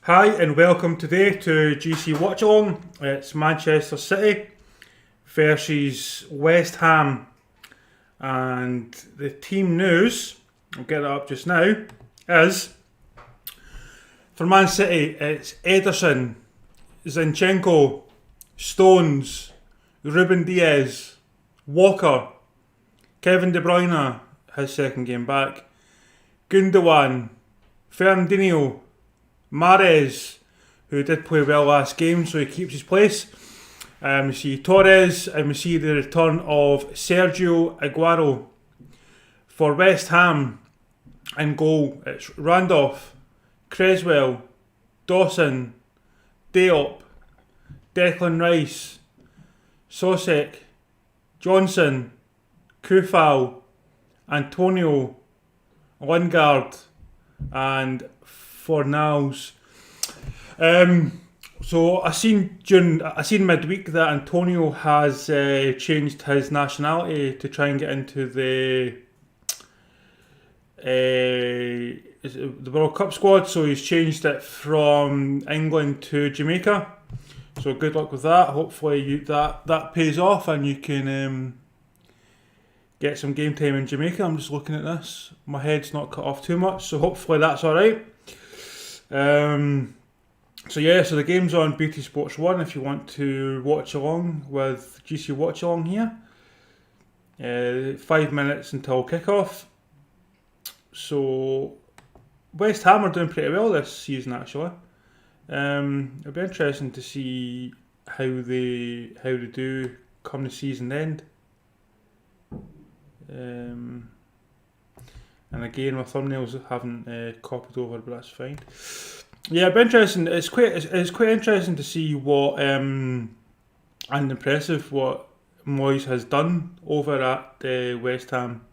Hi and welcome today to GC Watchalong. It's Manchester City versus West Ham, and the team news, I'll get it up just now, is for Man City it's Ederson, Zinchenko, Stones, Ruben Diaz, Walker, Kevin De Bruyne, his second game back, Gundogan, Fernandinho, Mahrez, who did play well last game, so he keeps his place. We see Torres, and we see the return of Sergio Aguero. For West Ham, in goal, it's Randolph, Cresswell, Dawson, Diop, Declan Rice, Soucek, Johnson, Coufal, Antonio, Lingard, and Fornals. So I seen midweek that Antonio has changed his nationality to try and get into the World Cup squad. So he's changed it from England to Jamaica. So good luck with that. Hopefully that pays off and you can get some game time in Jamaica. I'm just looking at this. My head's not cut off too much, so hopefully that's alright. So the game's on BT Sports 1 if you want to watch along with GC Watch Along here. 5 minutes until kickoff. So West Ham are doing pretty well this season actually. It'll be interesting to see how they do come the season end. And again, my thumbnails haven't copied over, but that's fine. Yeah, it'd be interesting. It's quite interesting to see what and impressive what Moyes has done over at West Ham.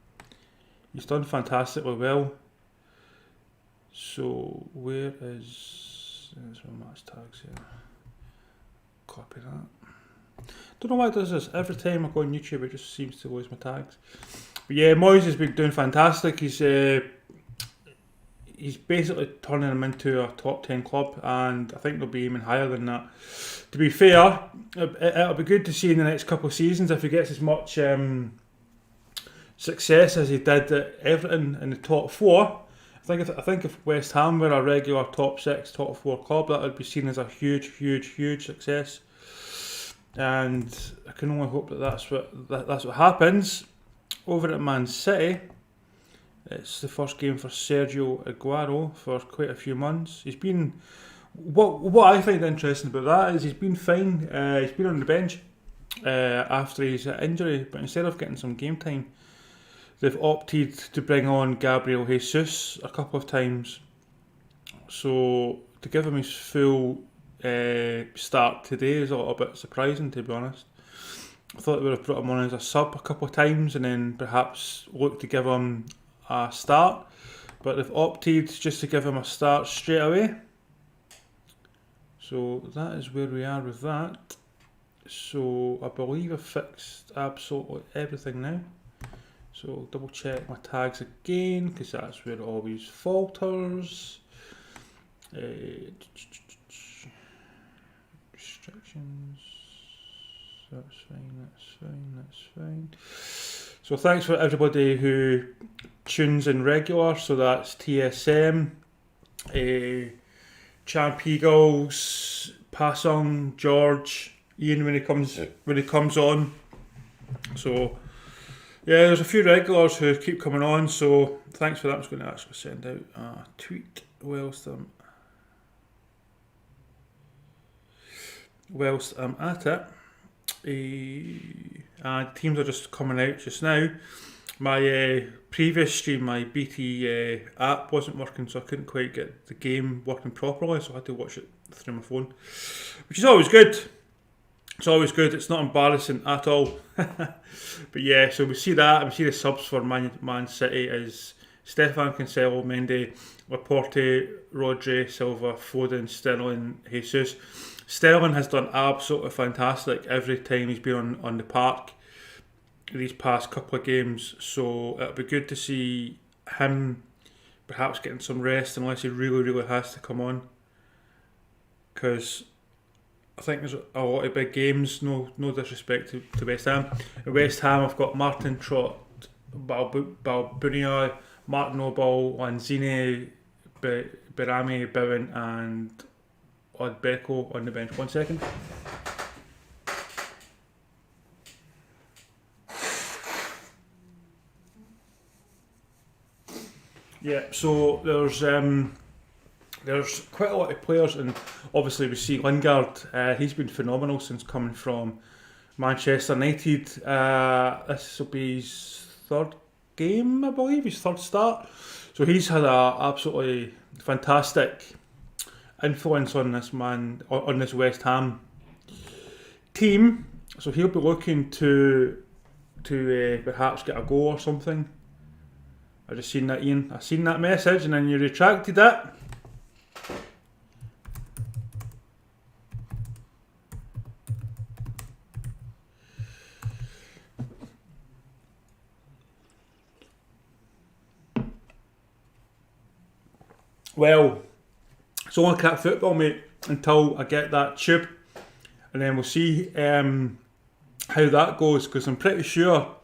He's done fantastically well. So there's my match tags here. Copy that. Don't know why it does this. Every time I go on YouTube, it just seems to lose my tags. But yeah, Moyes has been doing fantastic. He's basically turning him into a top 10 club, and I think they'll be aiming higher than that. To be fair, it'll be good to see in the next couple of seasons if he gets as much success as he did at Everton in the top 4. I think if West Ham were a regular top 6, top 4 club, that would be seen as a huge success. And I can only hope that's what happens. Over at Man City, it's the first game for Sergio Aguero for quite a few months. He's been what I find interesting about that is he's been fine. He's been on the bench after his injury, but instead of getting some game time, they've opted to bring on Gabriel Jesus a couple of times. So to give him his full start today is a little bit surprising, to be honest. I thought they would have brought him on as a sub a couple of times and then perhaps look to give him a start, but they've opted just to give him a start straight away. So that is where we are with that. So I believe I've fixed absolutely everything now. So double check my tags again because that's where it always falters. Restrictions. That's fine. So thanks for everybody who tunes in regular. So that's TSM, Champ Eagles, Passong, George, Ian when he comes on. So yeah, there's a few regulars who keep coming on. So thanks for that. I'm just going to actually send out a tweet whilst I'm at it. And teams are just coming out just now. My previous stream, my BT app wasn't working, so I couldn't quite get the game working properly, so I had to watch it through my phone, which is always good. It's not embarrassing at all. But yeah, so we see that, and we see the subs for Man City as Stefan Cancelo, Mendy, Laporte, Rodri, Silva, Foden, Sterling, Jesus. Sterling has done absolutely fantastic every time he's been on the park these past couple of games, so it'll be good to see him perhaps getting some rest unless he really has to come on. because I think there's a lot of big games. No disrespect to West Ham. At West Ham, I've got Martin Trott, Balbuena, Martin Noble, Lanzini, Berami, Bowen, and Odbeko on the bench. 1 second. Yeah, so there's quite a lot of players, and obviously we see Lingard. He's been phenomenal since coming from Manchester United. This will be his third game, I believe, his third start. So he's had a absolutely fantastic influence on this man, on this West Ham team. So he'll be looking to perhaps get a goal or something. I just seen that, Ian. I seen that message and then you retracted it. Well, it's only cat football, mate, until I get that tube, and then we'll see how that goes, because I'm pretty sure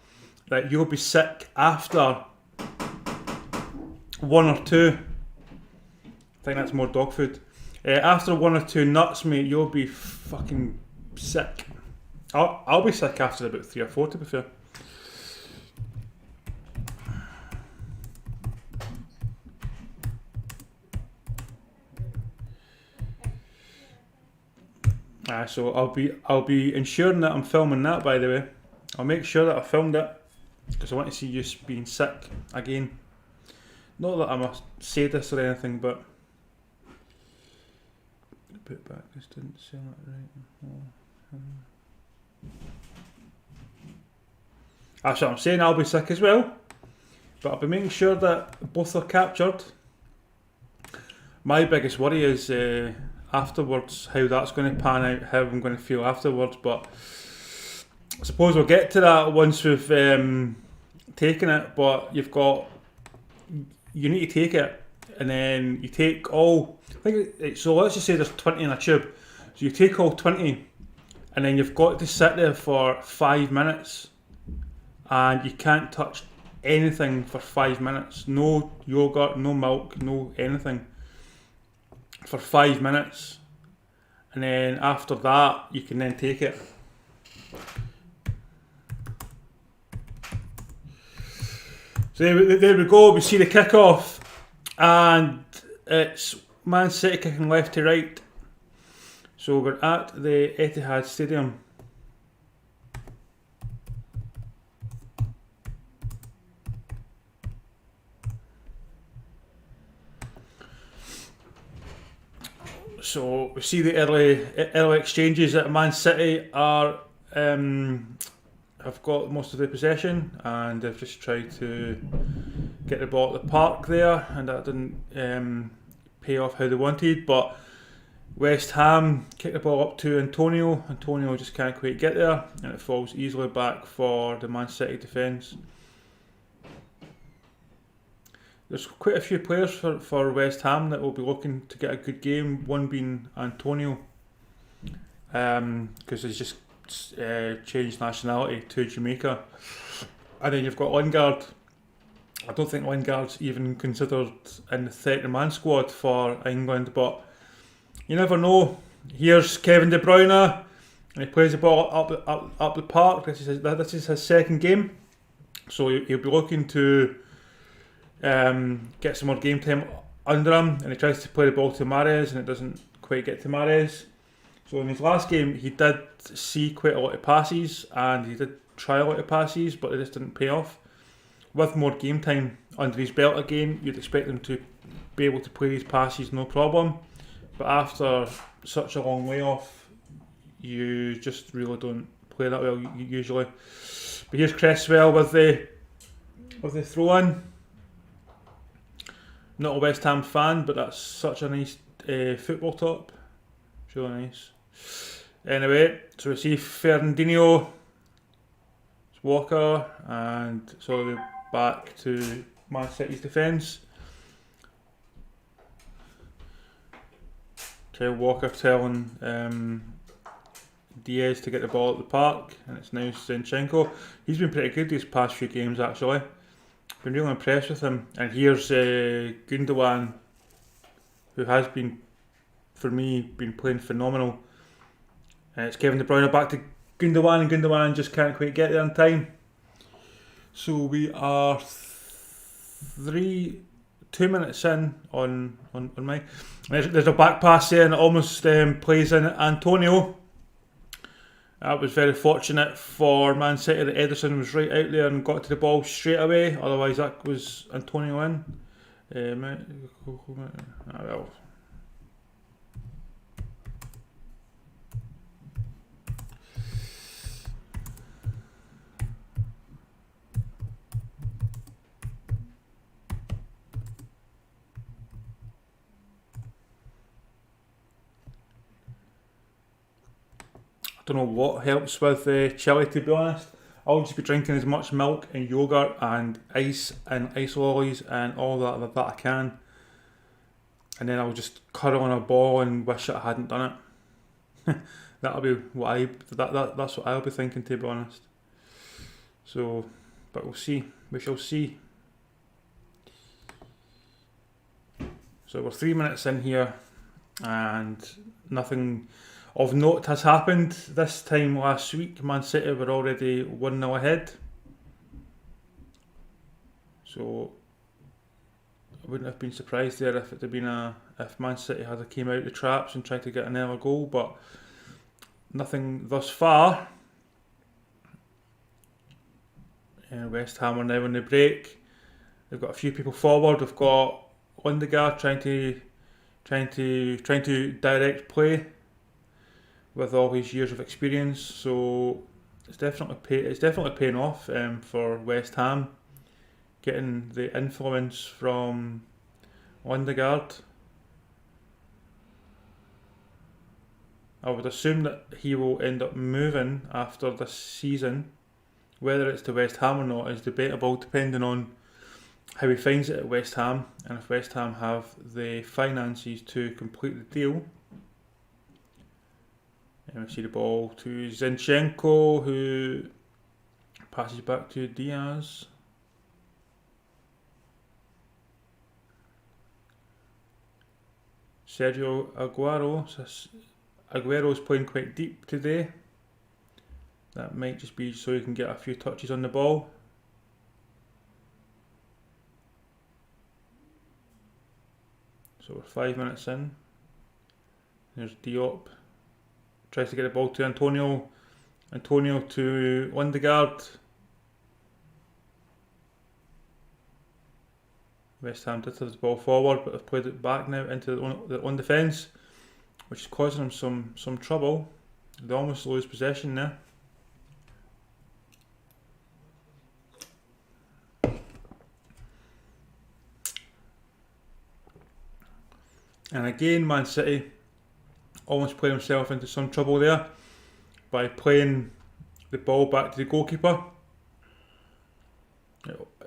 that you'll be sick after 1 or 2. I think that's more dog food. After 1 or 2 nuts, mate, you'll be fucking sick. I'll be sick after about 3 or 4, to be fair. So I'll be ensuring that I'm filming that, by the way. I'll make sure that I filmed it, because I want to see you being sick again. Not that I'm a sadist or anything, but put back, this didn't sound that right. That's what I'm saying, I'll be sick as well, but I'll be making sure that both are captured. My biggest worry is afterwards, how that's going to pan out, how I'm going to feel afterwards, but I suppose we'll get to that once we've taken it. But you need to take it, and then you take all, so let's just say there's 20 in a tube, so you take all 20 and then you've got to sit there for 5 minutes and you can't touch anything for 5 minutes. No yogurt, no milk, no anything for 5 minutes, and then after that you can then take it. So there we go, we see the kick-off, and it's Man City kicking left to right. So we're at the Etihad Stadium. So we see the early exchanges at Man City are have got most of the possession, and they've just tried to get the ball at the park there, and that didn't pay off how they wanted. But West Ham kick the ball up to Antonio. Antonio just can't quite get there, and it falls easily back for the Man City defence. There's quite a few players for West Ham that will be looking to get a good game, one being Antonio, because he's just changed nationality to Jamaica. And then you've got Lingard. I don't think Lingard's even considered in the 30-man squad for England, but you never know. Here's Kevin De Bruyne, and he plays the ball up the park. This is his second game, so he'll be looking to get some more game time under him, and he tries to play the ball to Mahrez, and it doesn't quite get to Mahrez. So in his last game, he did see quite a lot of passes, and he did try a lot of passes, but it just didn't pay off. With more game time under his belt again, you'd expect him to be able to play these passes no problem. But after such a long layoff, you just really don't play that well usually. But here's Cresswell with the throw-in. Not a West Ham fan, but that's such a nice football top. It's really nice. Anyway, so we see Fernandinho, it's Walker, and so we're back to Man City's defence. Kyle Walker telling Diaz to get the ball at the park, and it's now Zinchenko. He's been pretty good these past few games actually. Been really impressed with him. And here's Gundogan, who has been, for me, been playing phenomenal. It's Kevin De Bruyne back to Gundogan, and Gundogan just can't quite get there in time. So we are 2 minutes in on my. There's a back pass there, and it almost plays in Antonio. That was very fortunate for Man City that Ederson was right out there and got to the ball straight away. Otherwise, that was Antonio in. Well. I don't know what helps with chili, to be honest. I'll just be drinking as much milk and yogurt and ice lollies and all that I can, and then I'll just curl on a ball and wish that I hadn't done it. That'll be what that's what I'll be thinking, to be honest. So, but we'll see. We shall see. So we're 3 minutes in here, and nothing of note has happened. This time last week, Man City were already 1-0 ahead. So I wouldn't have been surprised there if it had been if Man City had came out the traps and tried to get another goal, but nothing thus far. And West Ham are now on the break. They've got a few people forward. They've got Lingard trying to direct play with all his years of experience, so it's definitely paying off for West Ham, getting the influence from Lingard. I would assume that he will end up moving after this season. Whether it's to West Ham or not is debatable, depending on how he finds it at West Ham, and if West Ham have the finances to complete the deal. And we see the ball to Zinchenko, who passes back to Diaz. Sergio Aguero. Aguero's playing quite deep today. That might just be so he can get a few touches on the ball. So we're 5 minutes in. There's Diop. Tries to get the ball to Antonio. Antonio to Lingard. West Ham did have the ball forward, but they've played it back now into their own defence, which is causing them some trouble. They almost lose possession there. And again, Man City almost played himself into some trouble there by playing the ball back to the goalkeeper.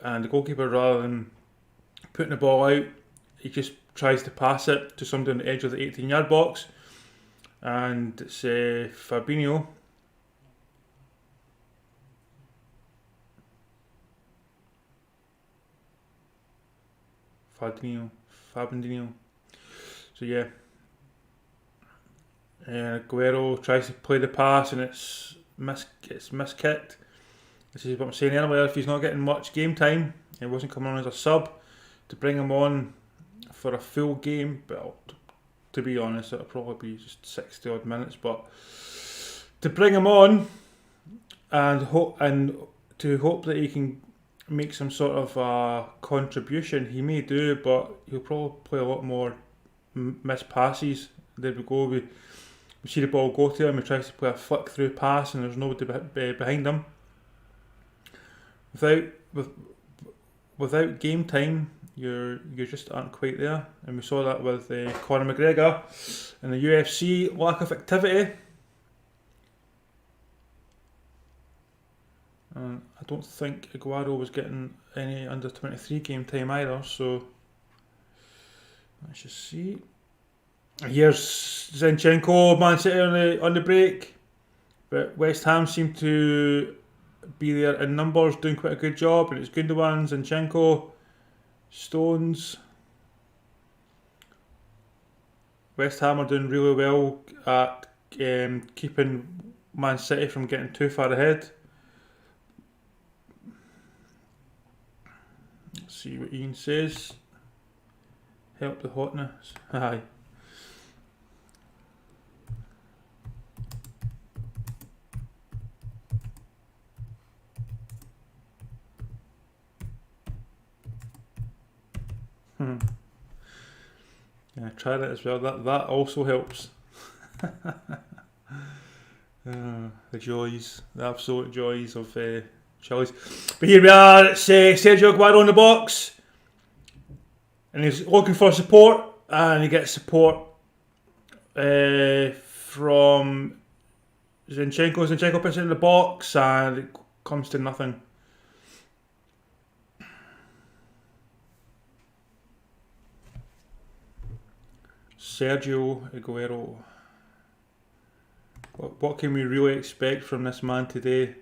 And the goalkeeper, rather than putting the ball out, he just tries to pass it to somebody on the edge of the 18-yard box. And it's Fabinho. Fabinho. So yeah. Aguero tries to play the pass and it's miskicked. This is what I'm saying earlier. If he's not getting much game time, he wasn't coming on as a sub, to bring him on for a full game. Well, to be honest, it'll probably be just 60 odd minutes. But to bring him on and hope that he can make some sort of contribution, he may do, but he'll probably play a lot more missed passes. There we go. We see the ball go to him. He tries to play a flick through pass, and there's nobody behind him. Without game time, you just aren't quite there, and we saw that with Conor McGregor in the UFC. Lack of activity. And I don't think Aguero was getting any under 23 game time either. So let's just see. Here's Zinchenko, Man City on the break, but West Ham seem to be there in numbers, doing quite a good job, and it's Gundogan, Zinchenko, Stones. West Ham are doing really well at keeping Man City from getting too far ahead. Let's see what Ian says. Help the hotness. Aye. Yeah, try that as well. That also helps. The joys, the absolute joys of Chelsea. But here we are. It's Sergio Aguero in the box, and he's looking for support, and he gets support from Zinchenko. Zinchenko puts it in the box, and it comes to nothing. Sergio Aguero. What can we really expect from this man today?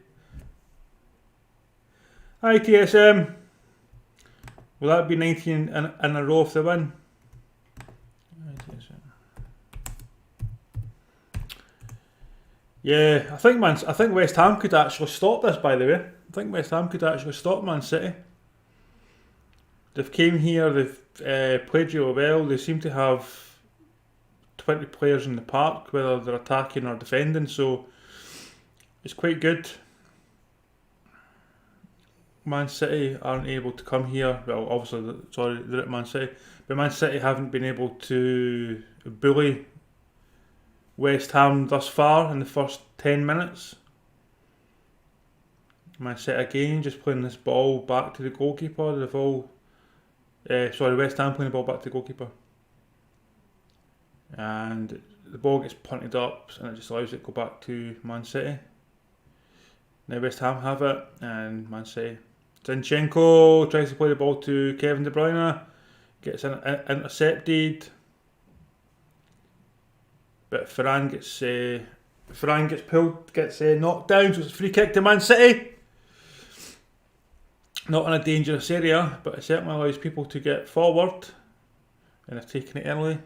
Hi TSM. Will that be 19 in a row of the win? Yeah, I think West Ham could actually stop this. By the way, I think West Ham could actually stop Man City. They've came here. They've played really well. They seem to have 20 players in the park, whether they're attacking or defending, so it's quite good. Man City aren't able to come here. Well, obviously, they're at Man City, but Man City haven't been able to bully West Ham thus far in the first 10 minutes. Man City again just playing this ball back to the goalkeeper. West Ham playing the ball back to the goalkeeper. And the ball gets punted up and it just allows it to go back to Man City. Now West Ham have it, and Man City. Zinchenko tries to play the ball to Kevin De Bruyne, gets intercepted, but Ferran gets pulled, gets knocked down, so it's a free kick to Man City. Not in a dangerous area, but it certainly allows people to get forward, and they've taken it early.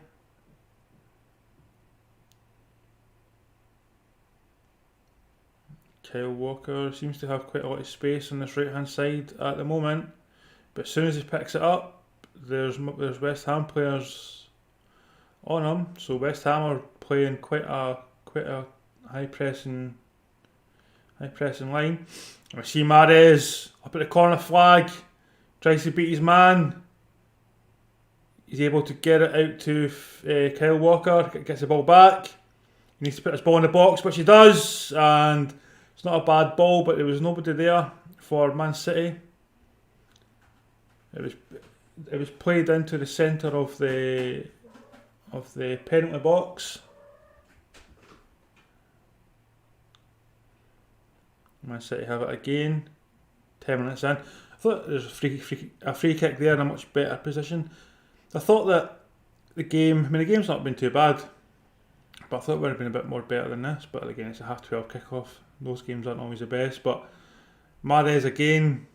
Kyle Walker seems to have quite a lot of space on this right hand side at the moment, but as soon as he picks it up, there's West Ham players on him. So West Ham are playing quite a high pressing line. We see Mahrez up at the corner flag, tries to beat his man. He's able to get it out to Kyle Walker, gets the ball back. He needs to put his ball in the box, which he does, and it's not a bad ball, but there was nobody there for Man City. It was played into the centre of the penalty box. Man City have it again. 10 minutes in. I thought there's a free kick there in a much better position. I thought that the game's not been too bad, but I thought it would have been a bit more better than this. But again, it's a half-12 kickoff. Those games aren't always the best. But Mahrez again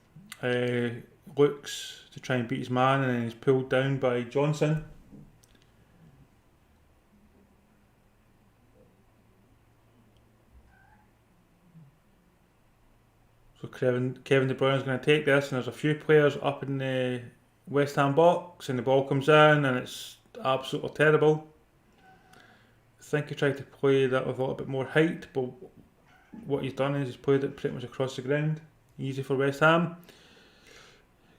looks to try and beat his man, and then he's pulled down by Johnson. So Kevin De Bruyne is going to take this, and there's a few players up in the West Ham box, and the ball comes in, and it's absolutely terrible. I think he tried to play that with a little bit more height, but what he's done is he's played it pretty much across the ground. Easy for West Ham.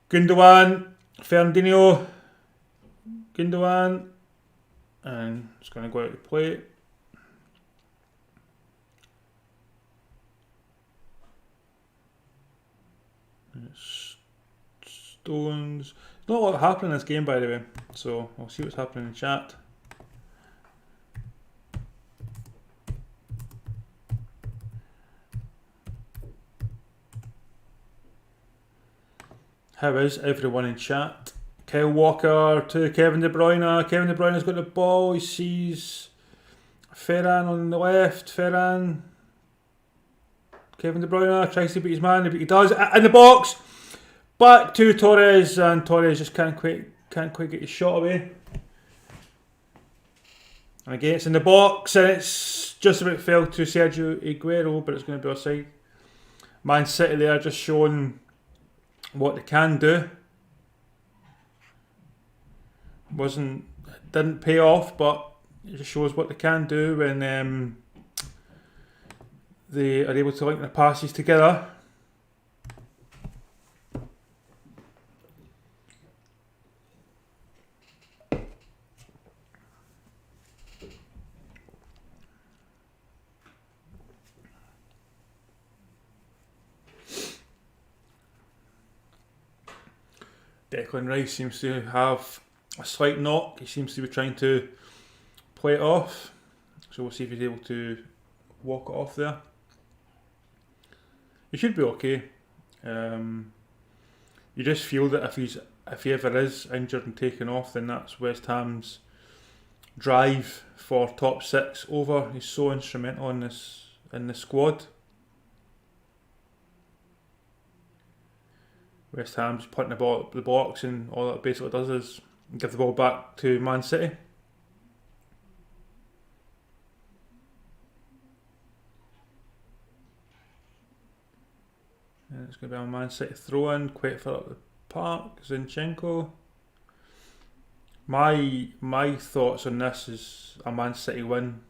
Gundogan, Fernandinho, and it's going to go out to play. Stones. Not a lot happening in this game, by the way, so I'll see what's happening in chat. How is everyone in chat? Kyle Walker to Kevin De Bruyne. Kevin De Bruyne's got the ball. He sees Ferran on the left. Ferran. Kevin De Bruyne tries to beat his man, but he does. In the box. Back to Torres, and Torres just can't quite get his shot away. And again, it's in the box, and it's just about fell to Sergio Aguero, but it's going to be offside. Man City there just showing what they can do. Didn't pay off, but it just shows what they can do when they are able to link the passes together. Declan Rice seems to have a slight knock. He seems to be trying to play it off. So we'll see if he's able to walk it off there. He should be okay. You just feel that if he ever is injured and taken off, then that's West Ham's drive for top 6 over. He's so instrumental in the squad. West Ham's putting the ball up the box, and all that basically does is give the ball back to Man City. And it's going to be a Man City throw in, quite far up the park. Zinchenko. My thoughts on this is a Man City win.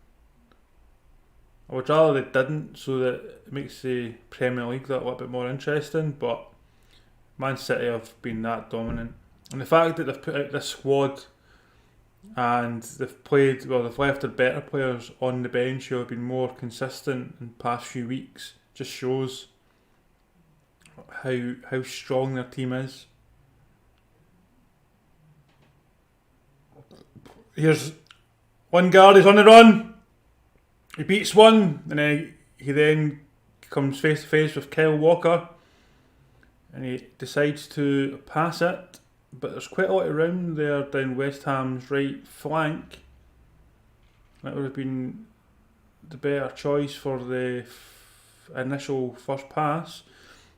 I would rather they didn't, so that it makes the Premier League that a little bit more interesting, but Man City have been that dominant. And the fact that they've put out this squad and they've left their better players on the bench who have been more consistent in the past few weeks just shows how strong their team is. Here's Lingard, he's on the run. He beats one, and then he then comes face to face with Kyle Walker. And he decides to pass it, but there's quite a lot of room there down West Ham's right flank. That would have been the better choice for the initial first pass.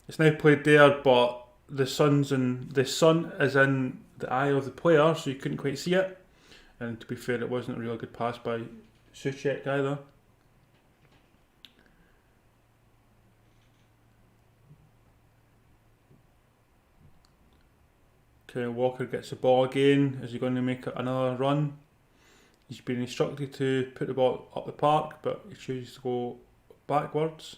It's now played there, but the sun is in the eye of the player, so you couldn't quite see it. And to be fair, it wasn't a really good pass by Soucek either. Kyle Walker gets the ball again. Is he going to make another run? He's been instructed to put the ball up the park, but he chooses to go backwards.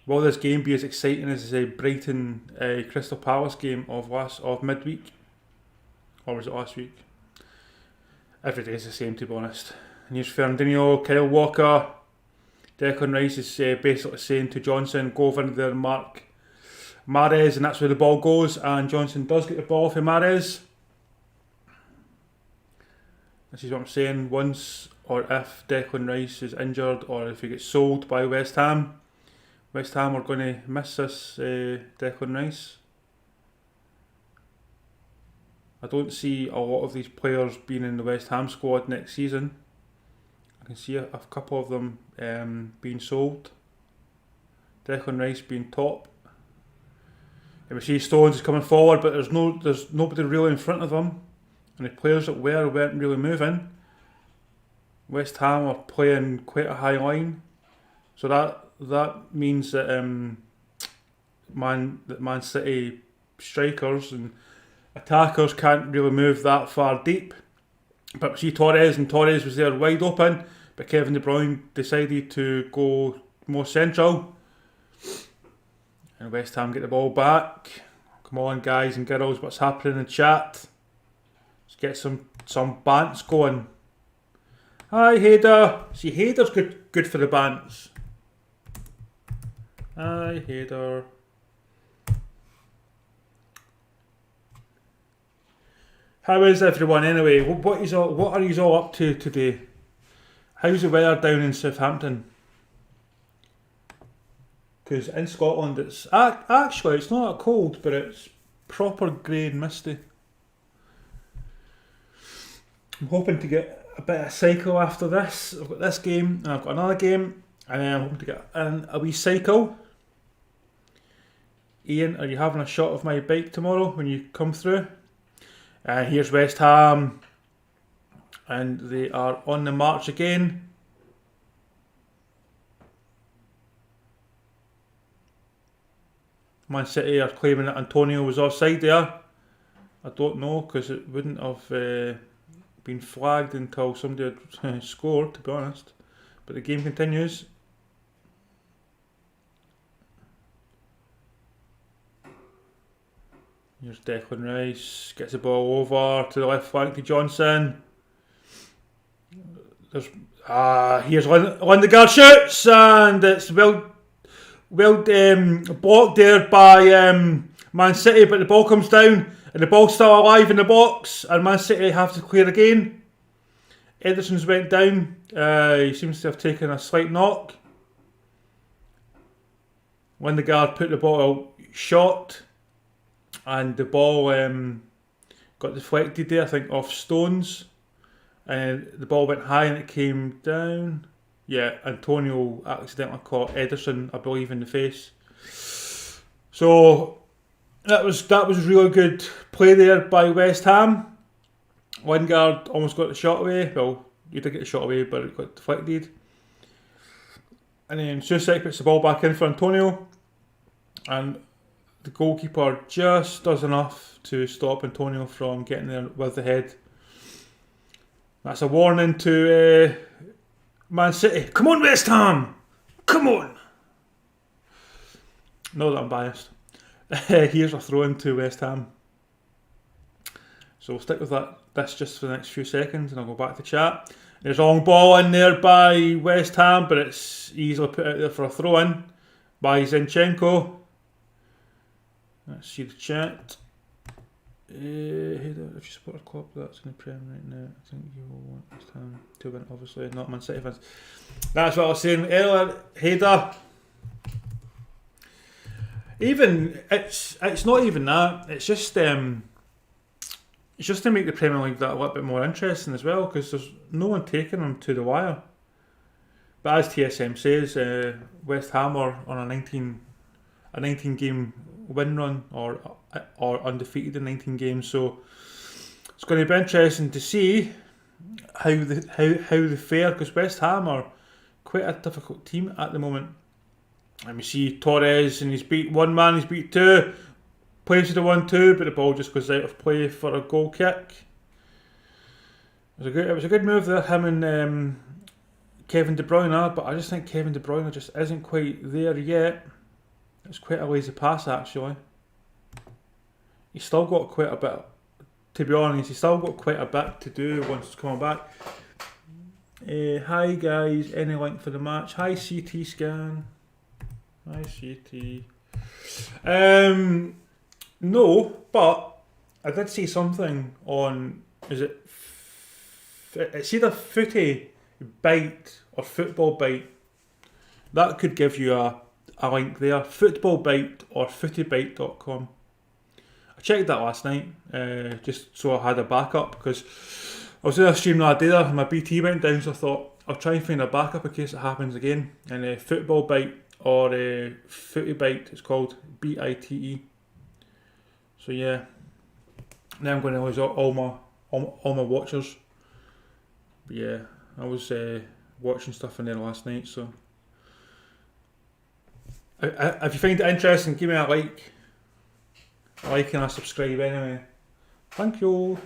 Will this game be as exciting as the Brighton Crystal Palace game of midweek? Or was it last week? Every day is the same, to be honest. And here's Fernandinho, Kyle Walker. Declan Rice is basically saying to Johnson, go over there and mark Mahrez, and that's where the ball goes, and Johnson does get the ball for Mahrez. This is what I'm saying, once or if Declan Rice is injured or if he gets sold by West Ham are going to miss this Declan Rice. I don't see a lot of these players being in the West Ham squad next season. I can see a couple of them being sold. Declan Rice being top. And we see Stones is coming forward, but there's nobody really in front of him, and the players that weren't really moving. West Ham are playing quite a high line, so that means that Man City strikers and attackers can't really move that far deep. But we see Torres was there wide open, but Kevin De Bruyne decided to go more central. And West Ham get the ball back. Come on, guys and girls, what's happening in the chat? Let's get some bants going. Hi, Hader. See, Hader's good for the bants. Hi, Hader. How is everyone anyway? What are you all up to today? How's the weather down in Southampton? Because in Scotland it's actually it's not that cold, but it's proper grey and misty. I'm hoping to get a bit of cycle after this. I've got this game and I've got another game, and then I'm hoping to get in a wee cycle. Ian, are you having a shot of my bike tomorrow when you come through? And here's West Ham, and they are on the march again. Man City are claiming that Antonio was offside there. I don't know, because it wouldn't have been flagged until somebody had scored, to be honest. But the game continues. Here's Declan Rice, gets the ball over to the left flank to Johnson. Here's Lingard shoots, and it's well blocked there by Man City, but the ball comes down and the ball's still alive in the box, and Man City have to clear again. Ederson's went down. He seems to have taken a slight knock. Lingard put the ball shot, and the ball got deflected there, I think, off Stones, and the ball went high and it came down. Yeah, Antonio accidentally caught Ederson, I believe, in the face. So that was really good play there by West Ham. Lingard almost got the shot away. Well, he did get the shot away, but it got deflected. And then Soucek puts the ball back in for Antonio, and the goalkeeper just does enough to stop Antonio from getting there with the head. That's a warning to Man City. Come on, West Ham! Come on! Not that I'm biased. Here's a throw in to West Ham. So we'll stick with this just for the next few seconds, and I'll go back to chat. There's a long ball in there by West Ham, but it's easily put out there for a throw in by Zinchenko. Let's see the chat. If you support a club that's in the Prem right now, I think you will want West Ham to win, obviously, not Man City fans. That's what I was saying earlier, Hader. Even it's not even that. It's just to make the Premier League that a little bit more interesting as well, because there's no one taking them to the wire. But as TSM says, West Ham are on a 19 game win run, or undefeated in 19 games. So it's going to be interesting to see how they fare, because West Ham are quite a difficult team at the moment. And we see Torres, and he's beat one man, he's beat two, plays to the 1-2, but the ball just goes out of play for a goal kick. It was a good move there, him and Kevin De Bruyne, but I just think Kevin De Bruyne just isn't quite there yet. It's quite a lazy pass, actually. He's still got quite a bit, to be honest, he's still got quite a bit to do once it's coming back. Hi guys, any link for the match? Hi CT Scan. Hi CT. No, but I did see something on, it's either Footy Bite or Football Bite. That could give you a link there, Football Bite or footybite.com. I checked that last night, just so I had a backup, because I was doing a stream the other day there and my BT went down, so I thought I'll try and find a backup in case it happens again. And Football Bite or Footy Bite, it's called, BITE. So yeah, now I'm going to lose all my watchers. But yeah, I was watching stuff in there last night, so if you find it interesting, give me a like and a subscribe anyway. Thank you.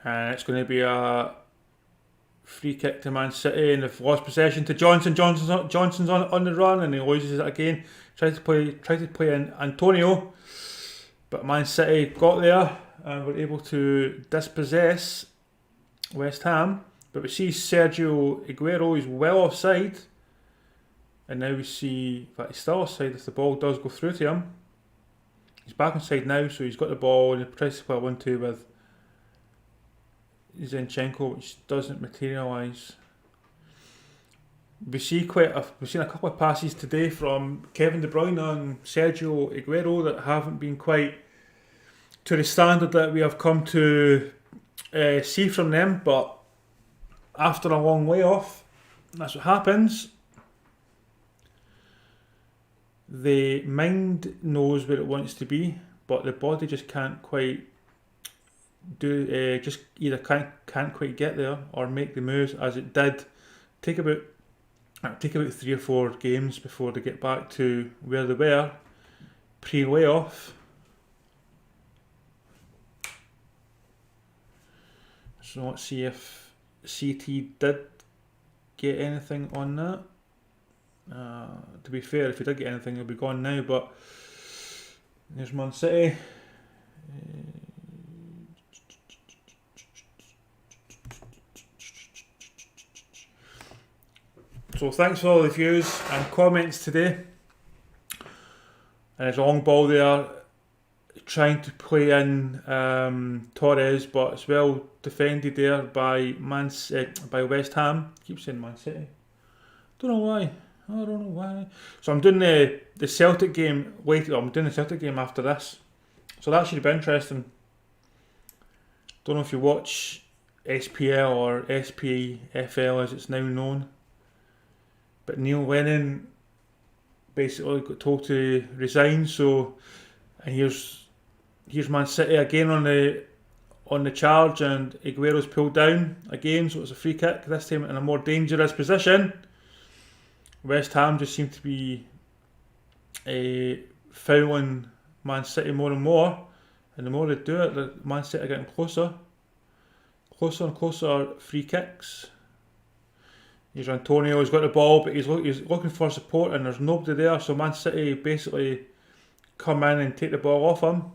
And it's going to be a free kick to Man City, and they've lost possession to Johnson. Johnson's on the run, and he loses it again. Tried to play in Antonio, but Man City got there and were able to dispossess West Ham. But we see Sergio Aguero is well offside, and now we see that he's still offside if the ball does go through to him. He's back inside now, so he's got the ball and he tries to play a 1-2 with Zinchenko, which doesn't materialise. we've seen a couple of passes today from Kevin De Bruyne and Sergio Aguero that haven't been quite to the standard that we have come to see from them, but after a long layoff, that's what happens. The mind knows where it wants to be, but the body just can't quite just either can't quite get there or make the moves as it did. Take about 3 or 4 games before they get back to where they were pre-layoff. So let's see if CT did get anything on that. To be fair, if he did get anything, he'll be gone now. But there's Man City. So thanks for all the views and comments today. And it's a long ball there, trying to play in Torres, but it's well defended there by West Ham. I keep saying Man City. Don't know why. I don't know why. So I'm doing the Celtic game later. I'm doing the Celtic game after this. So that should be interesting. Don't know if you watch SPL or SPFL as it's now known. But Neil Lennon basically got told to resign. So, and here's Man City again on the charge, and Aguero's pulled down again. So it's a free kick, this time in a more dangerous position. West Ham just seem to be fouling Man City more and more, and the more they do it, the Man City are getting closer and closer free kicks. Here's Antonio, he's got the ball, but he's looking for support and there's nobody there, so Man City basically come in and take the ball off him.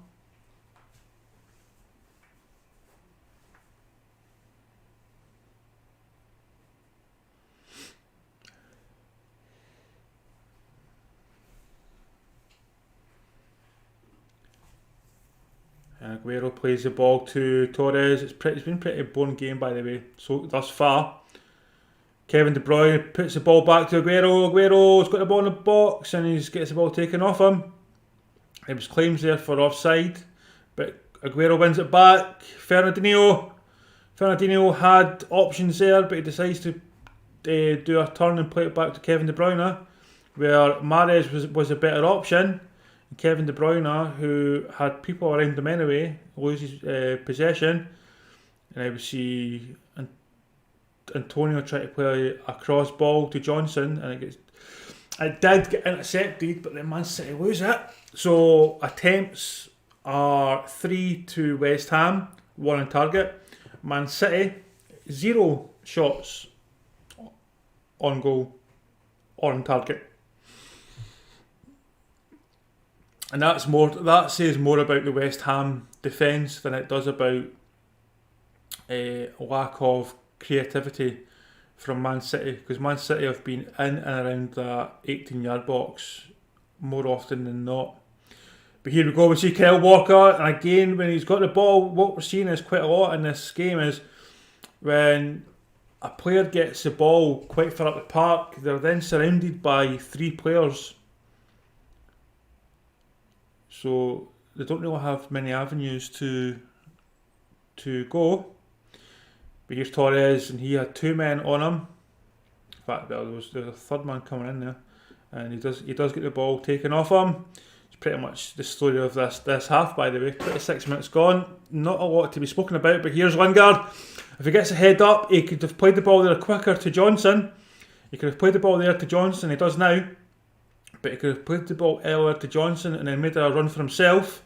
And Aguero plays the ball to Torres. It's been a pretty boring game, by the way, so thus far. Kevin De Bruyne puts the ball back to Aguero. Aguero's got the ball in the box and he gets the ball taken off him. There was claims there for offside, but Aguero wins it back. Fernandinho had options there, but he decides to do a turn and play it back to Kevin De Bruyne, where Mahrez was a better option. And Kevin De Bruyne, who had people around him anyway, loses possession. And I would see Antonio try to play a cross ball to Johnson, and it did get intercepted, but then Man City lose it. So attempts are 3 to West Ham, 1 on target. Man City 0 shots on goal or on target, and that says more about the West Ham defence than it does about a lack of creativity from Man City, because Man City have been in and around that 18-yard box more often than not. But here we go, we see Kyle Walker, and again when he's got the ball, what we're seeing is quite a lot in this game is when a player gets the ball quite far up the park, they're then surrounded by 3 players, so they don't really have many avenues to go. But here's Torres, and he had 2 men on him. In fact, there's a third man coming in there, and he does get the ball taken off him. It's pretty much the story of this half, by the way. 26 minutes gone, not a lot to be spoken about. But here's Lingard. If he gets a head up, he could have played the ball there quicker to Johnson. He could have played the ball there to Johnson. He does now, but he could have played the ball earlier to Johnson and then made a run for himself.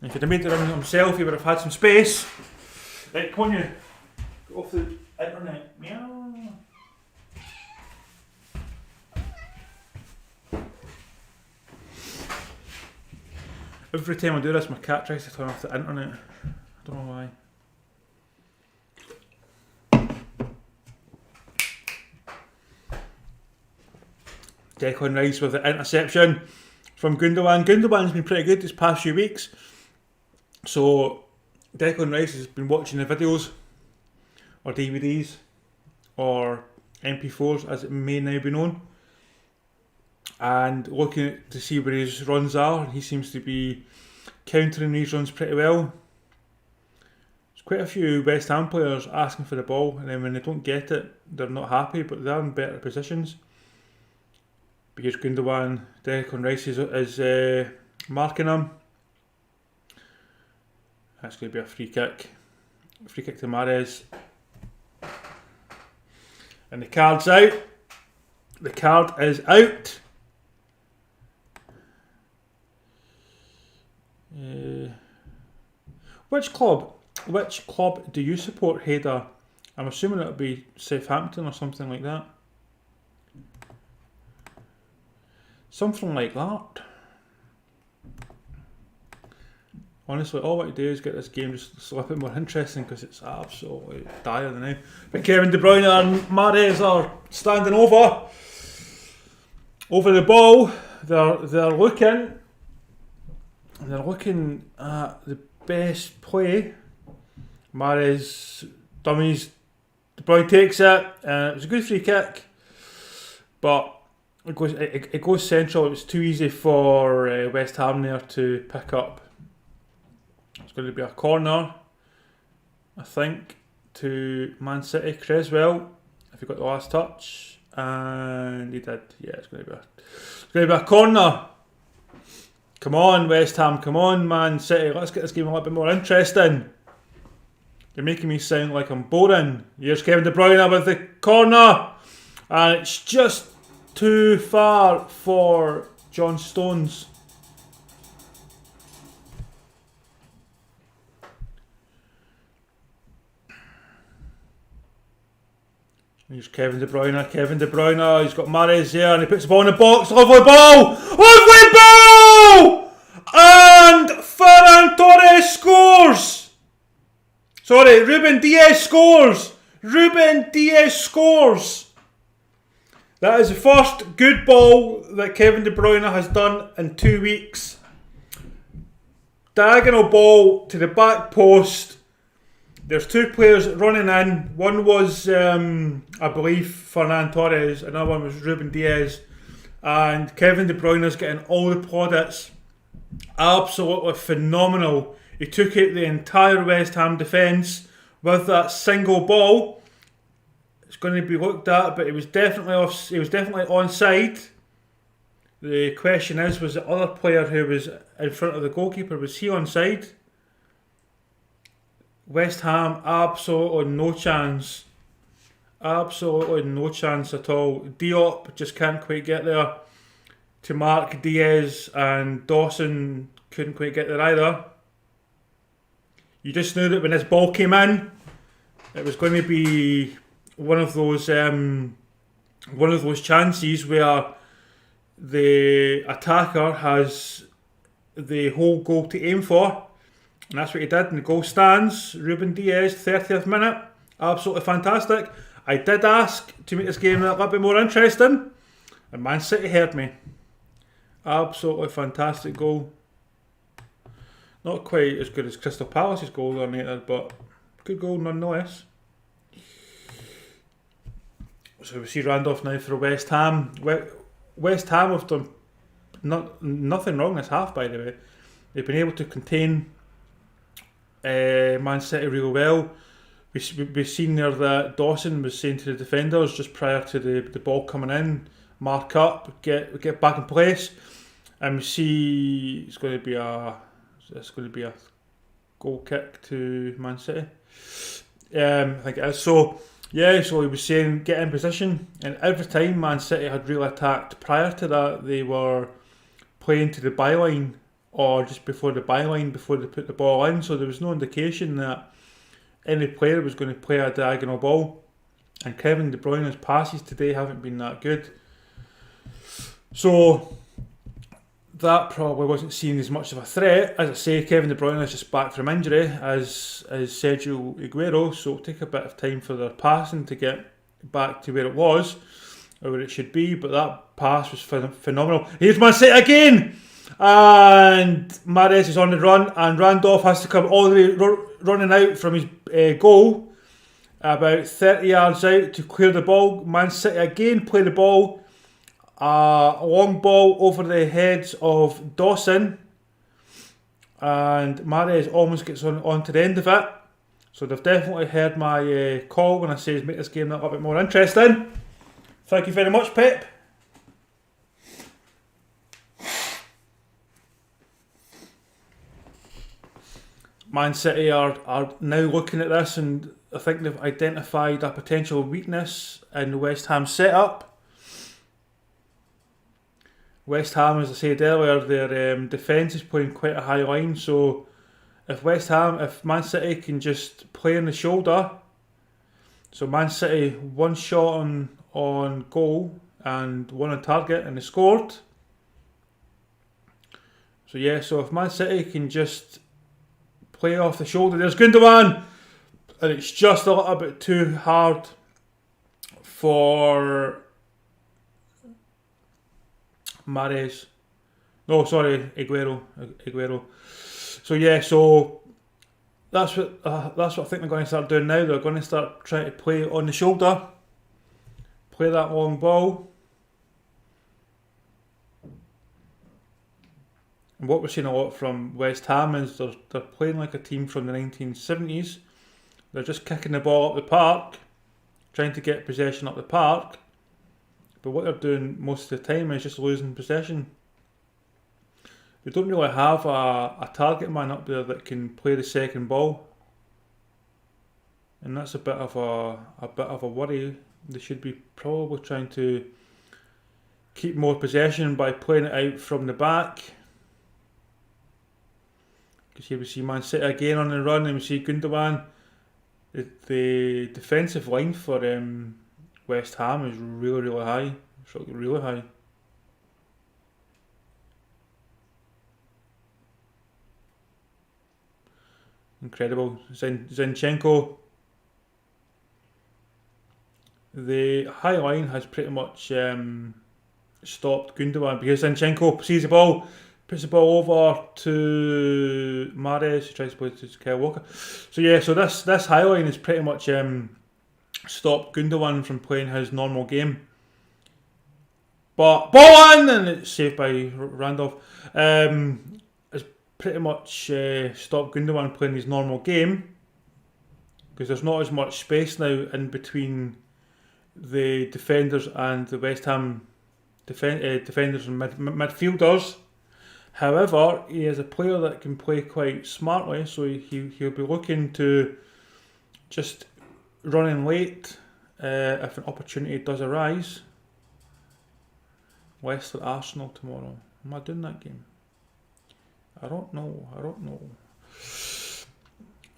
And if he'd have made the run for himself, he would have had some space. Right, come on you. Get off the internet. Meow. Every time I do this, my cat tries to turn off the internet. I don't know why. Declan Rice with the interception from Gundogan. Gundogan's been pretty good this past few weeks. So Declan Rice has been watching the videos or DVDs or MP4s as it may now be known, and looking to see where his runs are. He seems to be countering these runs pretty well. There's quite a few West Ham players asking for the ball, and then when they don't get it, they're not happy, but they're in better positions. Because Gundogan, Declan Rice is marking him. That's going to be a free kick. Free kick to Mahrez. And the card's out. The card is out. Which club do you support, Hader? I'm assuming it'll be Southampton or something like that. Something like that. Honestly, all I want to do is get this game just a little bit more interesting, because it's absolutely dire now. But Kevin De Bruyne and Mahrez are standing over the ball. They're looking at the best play. Mahrez dummies. De Bruyne takes it. It was a good free kick, but it goes central. It was too easy for West Ham there to pick up. It's going to be a corner, I think, to Man City. Cresswell, if he got the last touch, and he did. Yeah, it's going to be a corner. Come on, West Ham. Come on, Man City. Let's get this game a little bit more interesting. You're making me sound like I'm boring. Here's Kevin De Bruyne with the corner, and it's just too far for John Stones. Here's Kevin De Bruyne. He's got Mahrez there, and he puts the ball in the box. Lovely ball! And Ferran Torres scores! Sorry, Ruben Diaz scores! That is the first good ball that Kevin De Bruyne has done in 2 weeks. Diagonal ball to the back post. There's two players running in. One was, I believe, Fernand Torres. Another one was Ruben Diaz. And Kevin De Bruyne is getting all the plaudits. Absolutely phenomenal. He took out the entire West Ham defence with that single ball. It's going to be looked at, but it was definitely off. He was definitely onside. The question is, was the other player who was in front of the goalkeeper, was he onside? West Ham, absolutely no chance. Absolutely no chance at all. Diop just can't quite get there to mark Diaz, and Dawson couldn't quite get there either. You just knew that when this ball came in, it was going to be one of those chances where the attacker has the whole goal to aim for. And that's what he did, and the goal stands. Ruben Diaz, 30th minute. Absolutely fantastic. I did ask to make this game a little bit more interesting, and Man City heard me. Absolutely fantastic goal. Not quite as good as Crystal Palace's goal dominated, but good goal nonetheless. So we see Randolph now for West Ham. West Ham have done nothing wrong this half, by the way. They've been able to contain Man City really well. We've seen there that Dawson was saying to the defenders just prior to the ball coming in, mark up, get back in place, and we see it's going to be a goal kick to Man City. I think it is. So he was saying get in position, and every time Man City had really attacked prior to that, they were playing to the byline or just before the byline before they put the ball in, so there was no indication that any player was going to play a diagonal ball. And Kevin De Bruyne's passes today haven't been that good, so that probably wasn't seen as much of a threat. As I say, Kevin De Bruyne is just back from injury, as Sergio Aguero, so it'll take a bit of time for their passing to get back to where it was, or where it should be, but that pass was phenomenal. Here's Man City again! And Mahrez is on the run, and Randolph has to come all the way running out from his goal, about 30 yards out to clear the ball. Man City again play the ball. A long ball over the heads of Dawson. And Mahrez almost gets on to the end of it. So they've definitely heard my call when I say make this game a little bit more interesting. Thank you very much, Pep. Man City are now looking at this, and I think they've identified a potential weakness in the West Ham setup. West Ham, as I said earlier, their defence is playing quite a high line, so if Man City can just play in the shoulder, so Man City one shot on goal and one on target and they scored. So yeah, so if Man City can just play off the shoulder, there's Gundogan, and it's just a little bit too hard for Mahrez. No, sorry, Aguero. So yeah, so that's what I think they're going to start doing now. They're going to start trying to play on the shoulder, play that long ball. And what we're seeing a lot from West Ham is they're playing like a team from the 1970s. They're just kicking the ball up the park, trying to get possession up the park. But what they're doing most of the time is just losing possession. They don't really have a target man up there that can play the second ball, and that's a bit of a worry. They should be probably trying to keep more possession by playing it out from the back. Because here we see Man City again on the run, and we see Gundogan. The defensive line for West Ham is really high. It's really high. Incredible. Zinchenko. The high line has pretty much stopped Gundogan because Zinchenko sees the ball, puts the ball over to Mahrez, who tries to play to Kyle Walker. So yeah, so this high line has pretty much stopped Gundogan from playing his normal game. But ball in, and it's saved by Randolph. It's pretty much stopped Gundogan playing his normal game because there's not as much space now in between the defenders and the West Ham defenders and midfielders. However, he is a player that can play quite smartly, so he'll be looking to just run in late if an opportunity does arise. Leicester Arsenal tomorrow. Am I doing that game? I don't know.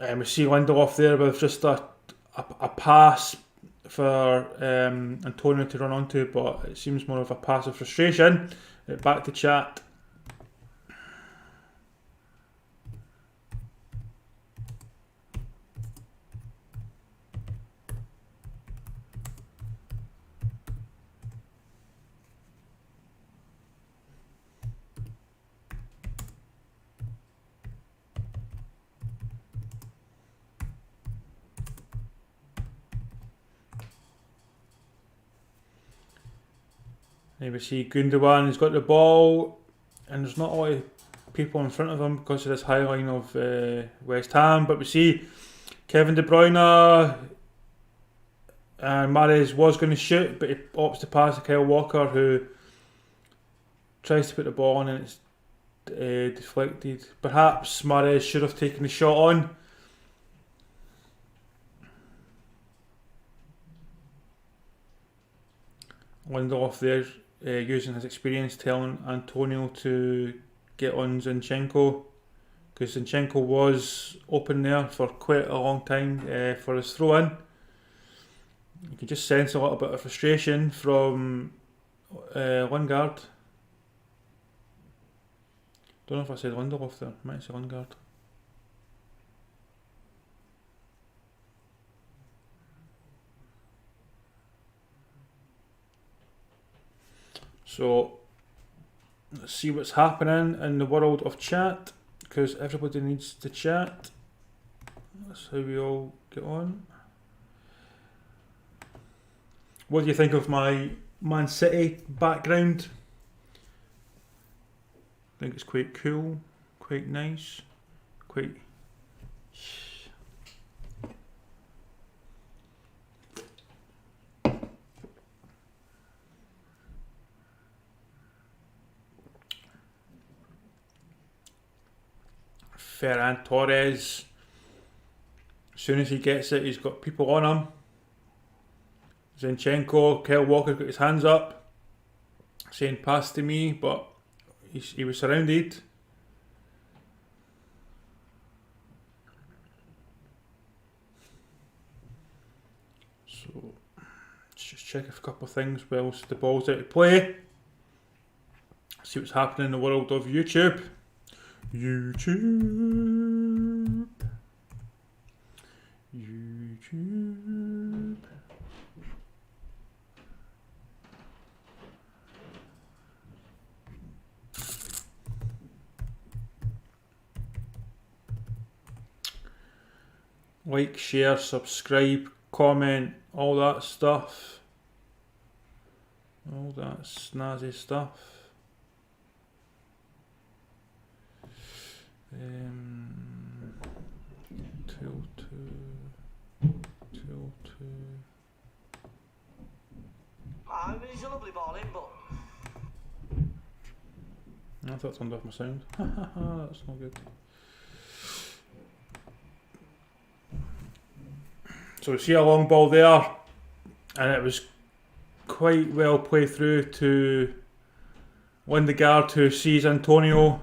We see Lingard there with just a pass for Antonio to run onto, but it seems more of a pass of frustration. Back to chat. Here we see Gundogan, he's got the ball, and there's not a lot of people in front of him because of this high line of West Ham, but we see Kevin De Bruyne, and Mahrez was going to shoot, but he opts to pass to Kyle Walker, who tries to put the ball on, and it's deflected. Perhaps Mahrez should have taken the shot on. Randolph there using his experience, telling Antonio to get on Zinchenko, because Zinchenko was open there for quite a long time for his throw in. You can just sense a little bit of frustration from Lingard. Don't know if I said Randolph there, I might say Lingard. So let's see what's happening in the world of chat, because everybody needs to chat. That's how we all get on. What do you think of my Man City background? I think it's quite cool, quite nice, quite... Ferran Torres, as soon as he gets it, he's got people on him. Zinchenko, Kyle Walker got his hands up, saying pass to me, but he was surrounded. So let's just check a couple of things whilst the ball's out of play. See what's happening in the world of YouTube. YouTube. Like, share, subscribe, comment, all that stuff. All that snazzy stuff. Till two. He's a lovely ball in, but I thought I turned off my sound. That's not good. So we see a long ball there, and it was quite well played through to Lingard, who sees Antonio,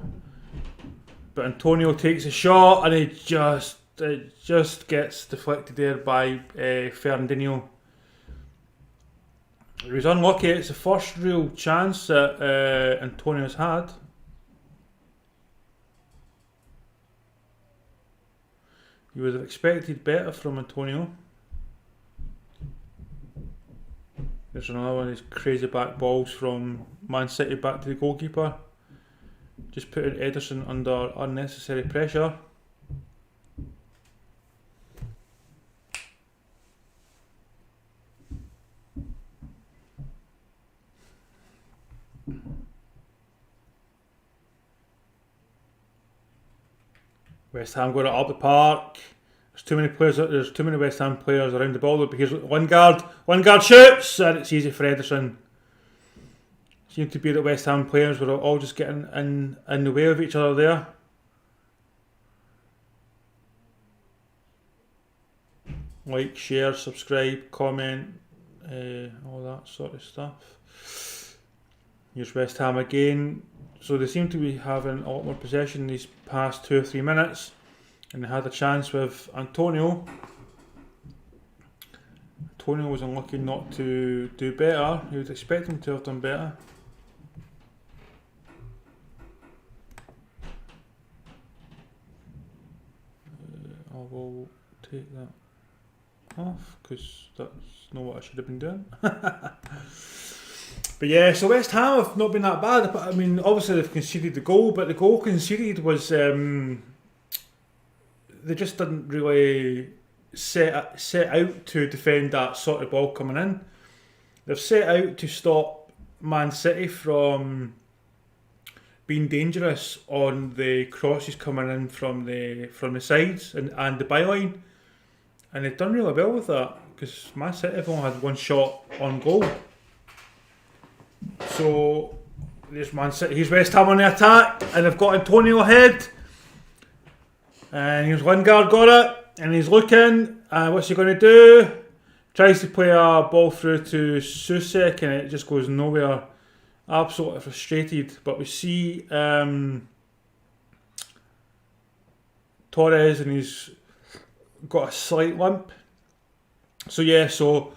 but Antonio takes a shot and it just gets deflected there by Fernandinho. He was unlucky. It's the first real chance that Antonio's had. You would have expected better from Antonio. There's another one of these crazy back balls from Man City back to the goalkeeper. Just putting Ederson under unnecessary pressure. West Ham got it up the park. There's too many players. There's too many West Ham players around the ball. But here's Lingard. Lingard shoots, and it's easy for Ederson. Seemed to be that West Ham players were all just getting in the way of each other there. Like, share, subscribe, comment, all that sort of stuff. Here's West Ham again. So they seem to be having a lot more possession these past 2 or 3 minutes. And they had a chance with Antonio. Antonio was unlucky not to do better. You would expect him to have done better. I will take that off because that's not what I should have been doing. But yeah, so West Ham have not been that bad. I mean, obviously they've conceded the goal, but the goal conceded was they just didn't really set out to defend that sort of ball coming in. They've set out to stop Man City from being dangerous on the crosses coming in from the sides and the byline, and they've done really well with that because Man City have only had one shot on goal. So there's Man City. Here's West Ham on the attack, and they've got Antonio ahead. And here's Lingard got it, and he's looking. What's he going to do? Tries to play a ball through to Soucek, and it just goes nowhere. Absolutely frustrated. But we see Torres, and he's got a slight limp. So yeah, so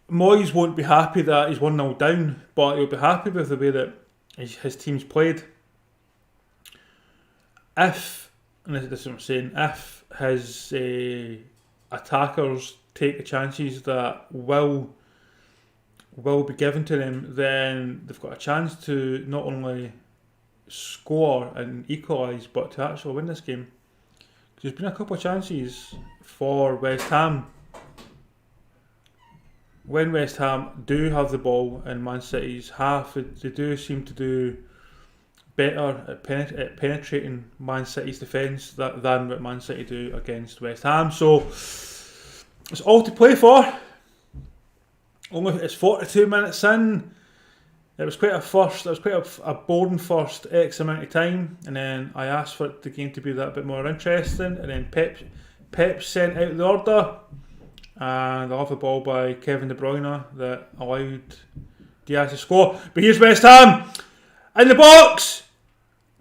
Moyes won't be happy that he's 1-0 down, but he'll be happy with the way that his team's played. If, and this is what I'm saying, if his attackers take the chances that will be given to them, then they've got a chance to not only score and equalise, but to actually win this game. There's been a couple of chances for West Ham when West Ham do have the ball in Man City's half, they do seem to do better at penetrating Man City's defence than what Man City do against West Ham. So it's all to play for. It's 42 minutes in. It was quite a boring first X amount of time, and then I asked for the game to be that bit more interesting, and then Pep sent out the order, and off the ball by Kevin De Bruyne that allowed Diaz to score. But here's West Ham in the box,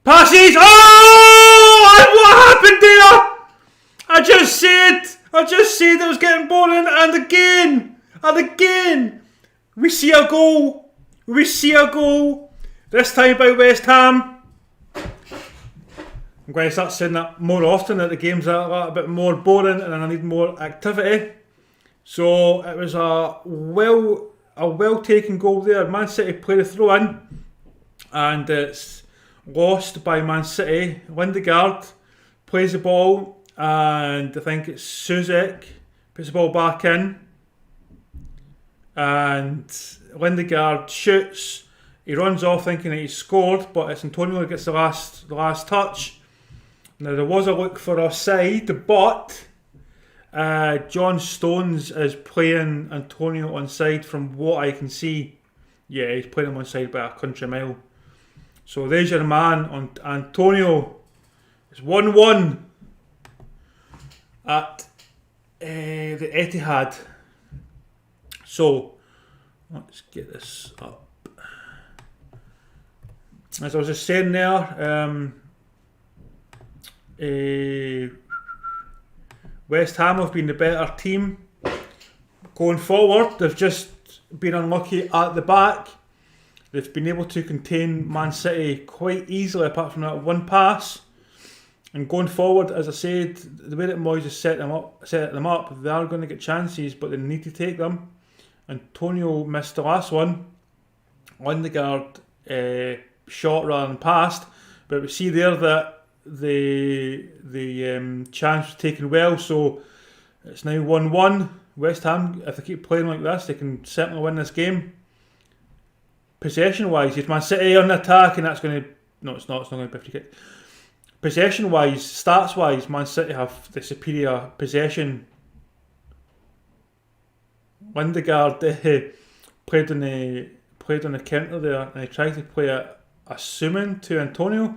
passes. Oh! And what happened there? I just said it was getting boring, and again, we see a goal. This time by West Ham. I'm going to start saying that more often, that the games are a little bit more boring and I need more activity. So it was a well taken goal there. Man City played a throw in and it's lost by Man City. Lingard plays the ball and I think it's Soucek puts the ball back in. And Lingard shoots. He runs off thinking that he's scored, but it's Antonio that gets the last touch. Now there was a look for offside, but John Stones is playing Antonio onside from what I can see. Yeah, he's playing him onside by a country mile. So there's your man on Antonio. It's 1-1 at the Etihad. So, let's get this up. As I was just saying there, West Ham have been the better team going forward. They've just been unlucky at the back. They've been able to contain Man City quite easily, apart from that one pass. And going forward, as I said, the way that Moyes has set them up, they are going to get chances, but they need to take them. Antonio missed the last one. Lingard shot rather than passed, but we see there that the chance was taken well. So it's now 1-1. West Ham, if they keep playing like this, they can certainly win this game. Possession-wise, it's Man City on the attack, and that's going to... No, it's not. It's not going to be a 50 kick. Possession-wise, stats-wise, Man City have the superior possession. Lingard played on the counter there, and he tried to play it assuming to Antonio,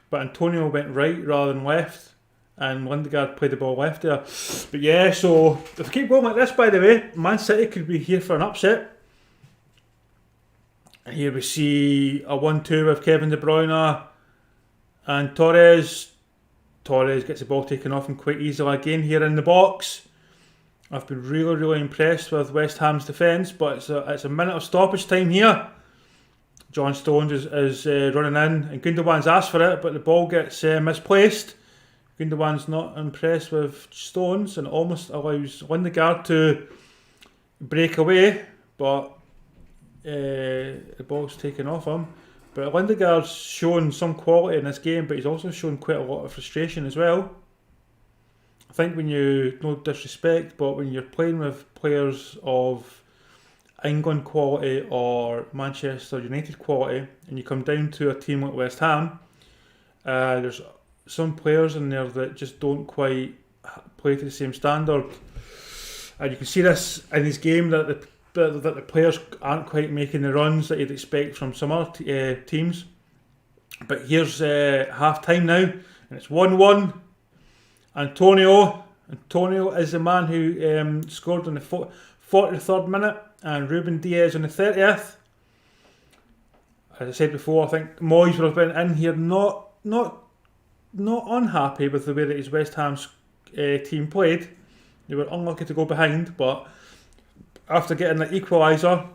but Antonio went right rather than left, and Lingard played the ball left there. But yeah, so if we keep going like this, by the way, Man City could be here for an upset. And here we see a 1-2 with Kevin De Bruyne and Torres. Torres gets the ball taken off him quite easily again here in the box. I've been really impressed with West Ham's defence, but it's a minute of stoppage time here. John Stones is running in, and Gundogan's asked for it, but the ball gets misplaced. Gundogan's not impressed with Stones and almost allows Lingard to break away, but the ball's taken off him. But Lingard's shown some quality in this game, but he's also shown quite a lot of frustration as well. I think when you, no disrespect, but when you're playing with players of England quality or Manchester United quality, and you come down to a team like West Ham, there's some players in there that just don't quite play to the same standard. And you can see this in his game, that the players aren't quite making the runs that you'd expect from some other teams. But here's half time now, and it's 1-1. Antonio is the man who scored on the 43rd minute, and Ruben Diaz on the 30th. As I said before, I think Moyes would have been in here not unhappy with the way that his West Ham's team played. They were unlucky to go behind, but after getting the equaliser,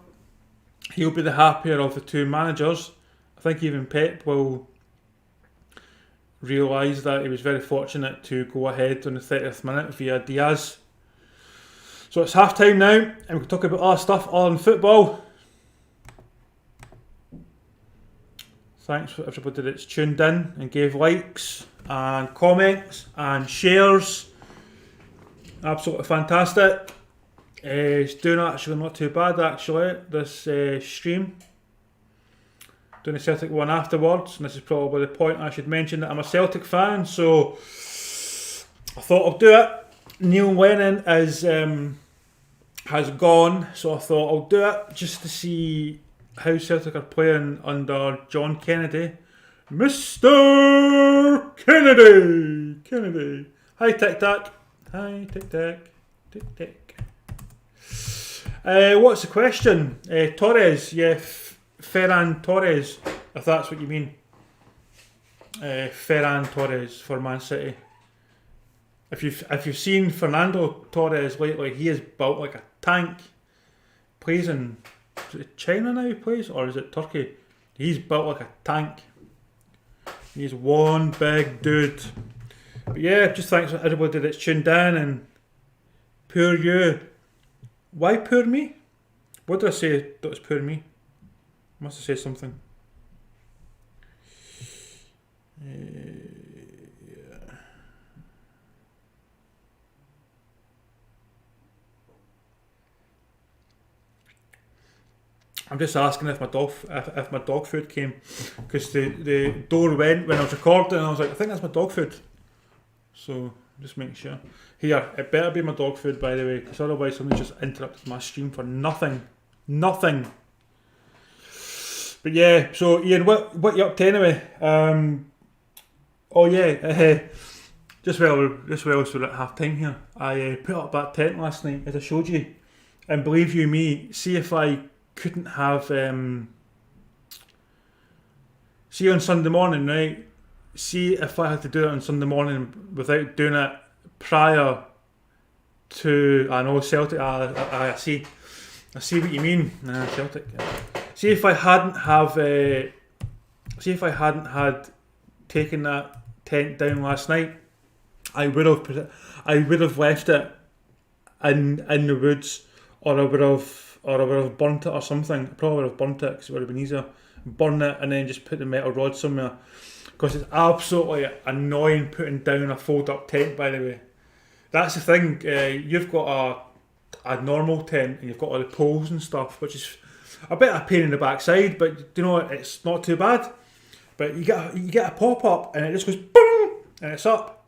he'll be the happier of the two managers. I think even Pep will realise that he was very fortunate to go ahead on the 30th minute via Diaz. So it's half time now, and we can talk about other stuff other than football. Thanks for everybody that's tuned in and gave likes and comments and shares. Absolutely fantastic. It's doing actually not too bad actually, this stream. Doing a Celtic one afterwards, and this is probably the point I should mention that I'm a Celtic fan, so I thought I'll do it. Neil Lennon has gone, so I thought I'll do it just to see how Celtic are playing under John Kennedy. Mr. Kennedy. Hi Tic Tac. Hi Tic Tac. Tic Tac. What's the question? Torres, yeah, Ferran Torres, if that's what you mean. Ferran Torres for Man City. If you've seen Fernando Torres lately, he is built like a tank. Plays in, is it China now he plays, or is it Turkey? He's built like a tank. He's one big dude. But yeah, just thanks to everybody that's tuned in, and poor you. Why poor me? What did I say that was poor me? Must have said something. Yeah. I'm just asking if my dog food came, because the door went when I was recording, and I was like, I think that's my dog food. So just make sure. Here, it better be my dog food, by the way, because otherwise somebody just interrupted my stream for nothing. But yeah, so Ian, what you up to anyway? Just while we're at half time here, I put up that tent last night, as I showed you, and believe you me, see if I couldn't have see on Sunday morning, right? See if I had to do it on Sunday morning without doing it prior to, I know Celtic. I see what you mean. Nah, Celtic. See if I hadn't had taken that tent down last night, I would have left it in the woods, or I would have burnt it or something. I probably would have burnt it because it would have been easier. Burn it and then just put the metal rod somewhere, because it's absolutely annoying putting down a fold up tent, by the way. That's the thing. You've got a normal tent and you've got all the poles and stuff, which is a bit of a pain in the backside, but you know, it's not too bad. But you get a pop up and it just goes boom and it's up.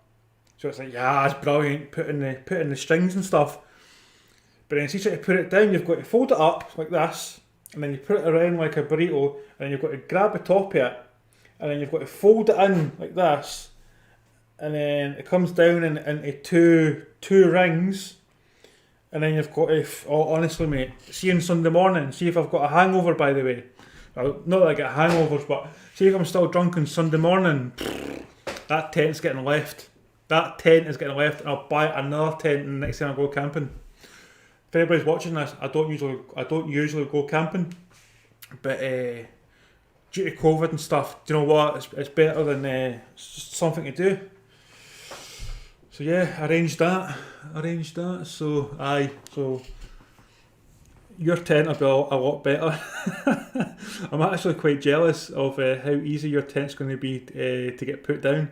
So it's like, yeah, it's brilliant, putting the strings and stuff. But then, see, try to put it down, you've got to fold it up like this, and then you put it around like a burrito, and then you've got to grab the top of it, and then you've got to fold it in like this, and then it comes down into two rings, and then you've got to, honestly mate, see on Sunday morning, see if I've got a hangover, by the way. Well, not that I get hangovers, but see if I'm still drunk on Sunday morning, that tent's getting left. That tent is getting left, and I'll buy another tent the next time I go camping. If anybody's watching this, I don't usually go camping, but due to COVID and stuff, do you know what? It's better than it's just something to do. So yeah, arranged that. So your tent will be a lot better. I'm actually quite jealous of how easy your tent's going to be to get put down.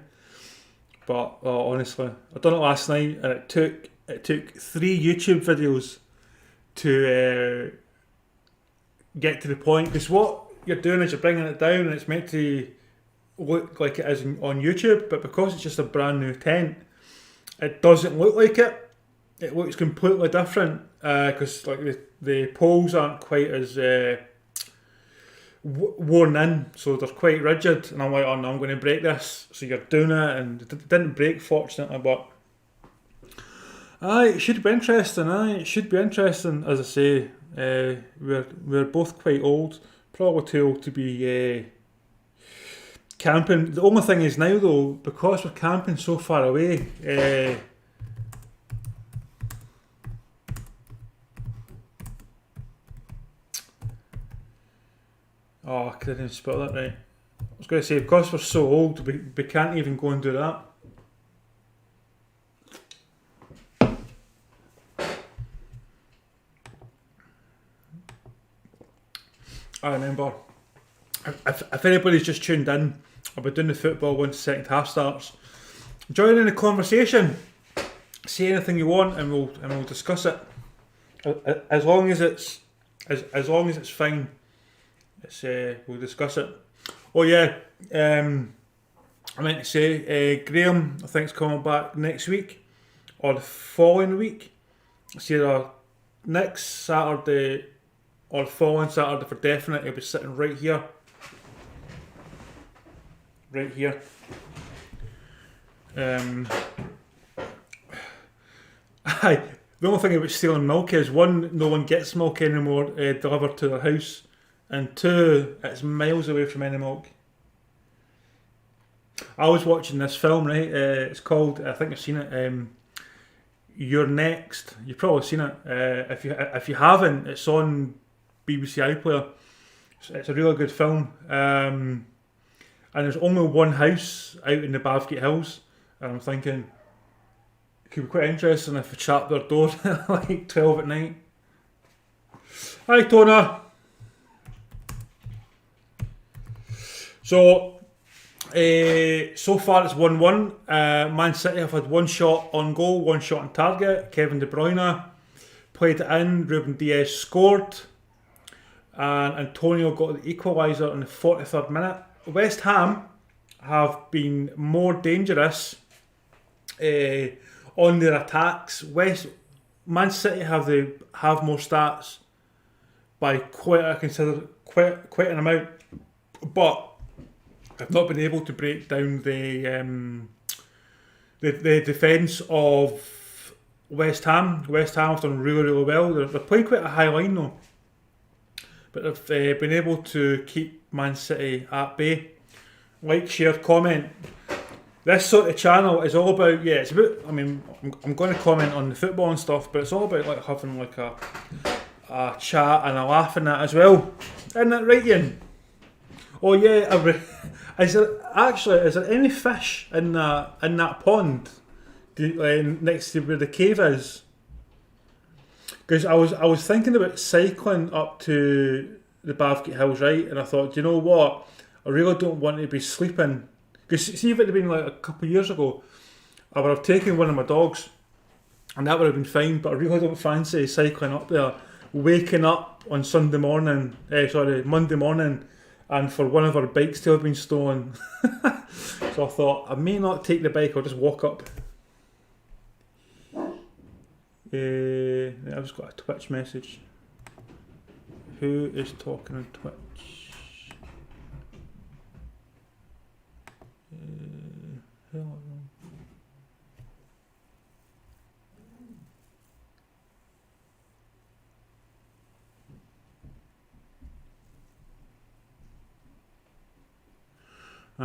But honestly, I done it last night, and it took 3 YouTube videos to get to the point, because what you're doing is you're bringing it down and it's meant to look like it is on YouTube, but because it's just a brand new tent, it doesn't look like it. It looks completely different, because like the poles aren't quite as worn in, so they're quite rigid, and I'm like, oh no, I'm going to break this. So you're doing it, and it didn't break, fortunately, but it should be interesting. It should be interesting. As I say, we're both quite old, probably too old to be camping. The only thing is now though, because we're camping so far away, I couldn't spell that right. I was going to say, because we're so old, we can't even go and do that. I remember, if anybody's just tuned in, I'll be doing the football once the second half starts. Join in the conversation. Say anything you want, and we'll discuss it. as long as it's as long as it's fine, it's we'll discuss it. Oh yeah, I meant to say Graham I think is coming back next week or the following week. It's either next Saturday or the following Saturday for definite. He'll be sitting right here. Right here. The only thing about stealing milk is one, no one gets milk anymore delivered to their house, and two, it's miles away from any milk. I was watching this film, right? It's called, I think I've seen it. You're Next. You've probably seen it. If you haven't, it's on BBC iPlayer. It's a really good film. And there's only one house out in the Bavgate Hills, and I'm thinking it could be quite interesting if they shut their door at like 12 at night. Hi Tona. So far it's 1-1. Man City have had one shot on goal, one shot on target. Kevin De Bruyne played it in. Ruben Diaz scored, and Antonio got the equaliser in the 43rd minute. West Ham have been more dangerous on their attacks. Man City have more stats by quite an amount, but have not been able to break down the defence of West Ham. West Ham have done really well. They're playing quite a high line though, but they've been able to keep Man City at bay. Like, share, comment. This sort of channel is all about, it's about, I'm going to comment on the football and stuff, but it's all about like having like a chat and a laugh in that as well. Isn't that right, Ian? Oh yeah, is there any fish in that pond next to where the cave is? Because I was thinking about cycling up to the Bavgate Hills, right? And I thought, do you know what? I really don't want to be sleeping. Because see if it had been like a couple of years ago, I would have taken one of my dogs, and that would have been fine. But I really don't fancy cycling up there, waking up on Monday morning, and for one of our bikes to have been stolen. So I thought I may not take the bike. I'll just walk up. I've just got a Twitch message. Who is talking on Twitch? Hello.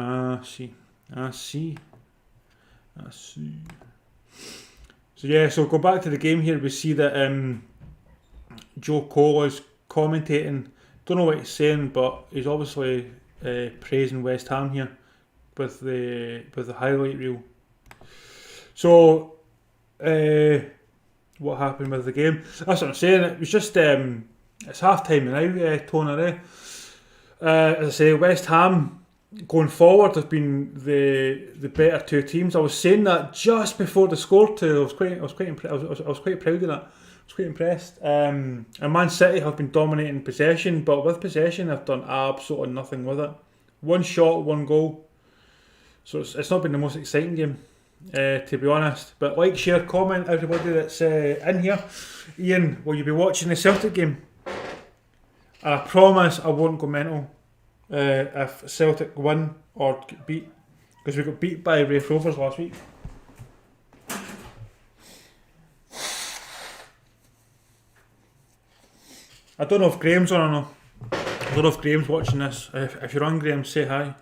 I see. So go back to the game here. We see that Joe Cole is commentating. Don't know what he's saying, but he's obviously praising West Ham here with the highlight reel. So what happened with the game? That's what I'm saying. It was just it's half time now, Tona. As I say, West Ham going forward have been the better two teams. I was saying that just before the score too. I was quite proud of that. I was quite impressed. And Man City have been dominating possession, but with possession they've done absolutely nothing with it. One shot, one goal. So it's not been the most exciting game, to be honest. But like, share, comment, everybody that's in here. Ian, will you be watching the Celtic game? And I promise I won't go mental if Celtic win or get beat, because we got beat by Raith Rovers last week. I don't know if Graham's on or not. I don't know if Graham's watching this. If you're on, Graham, say hi.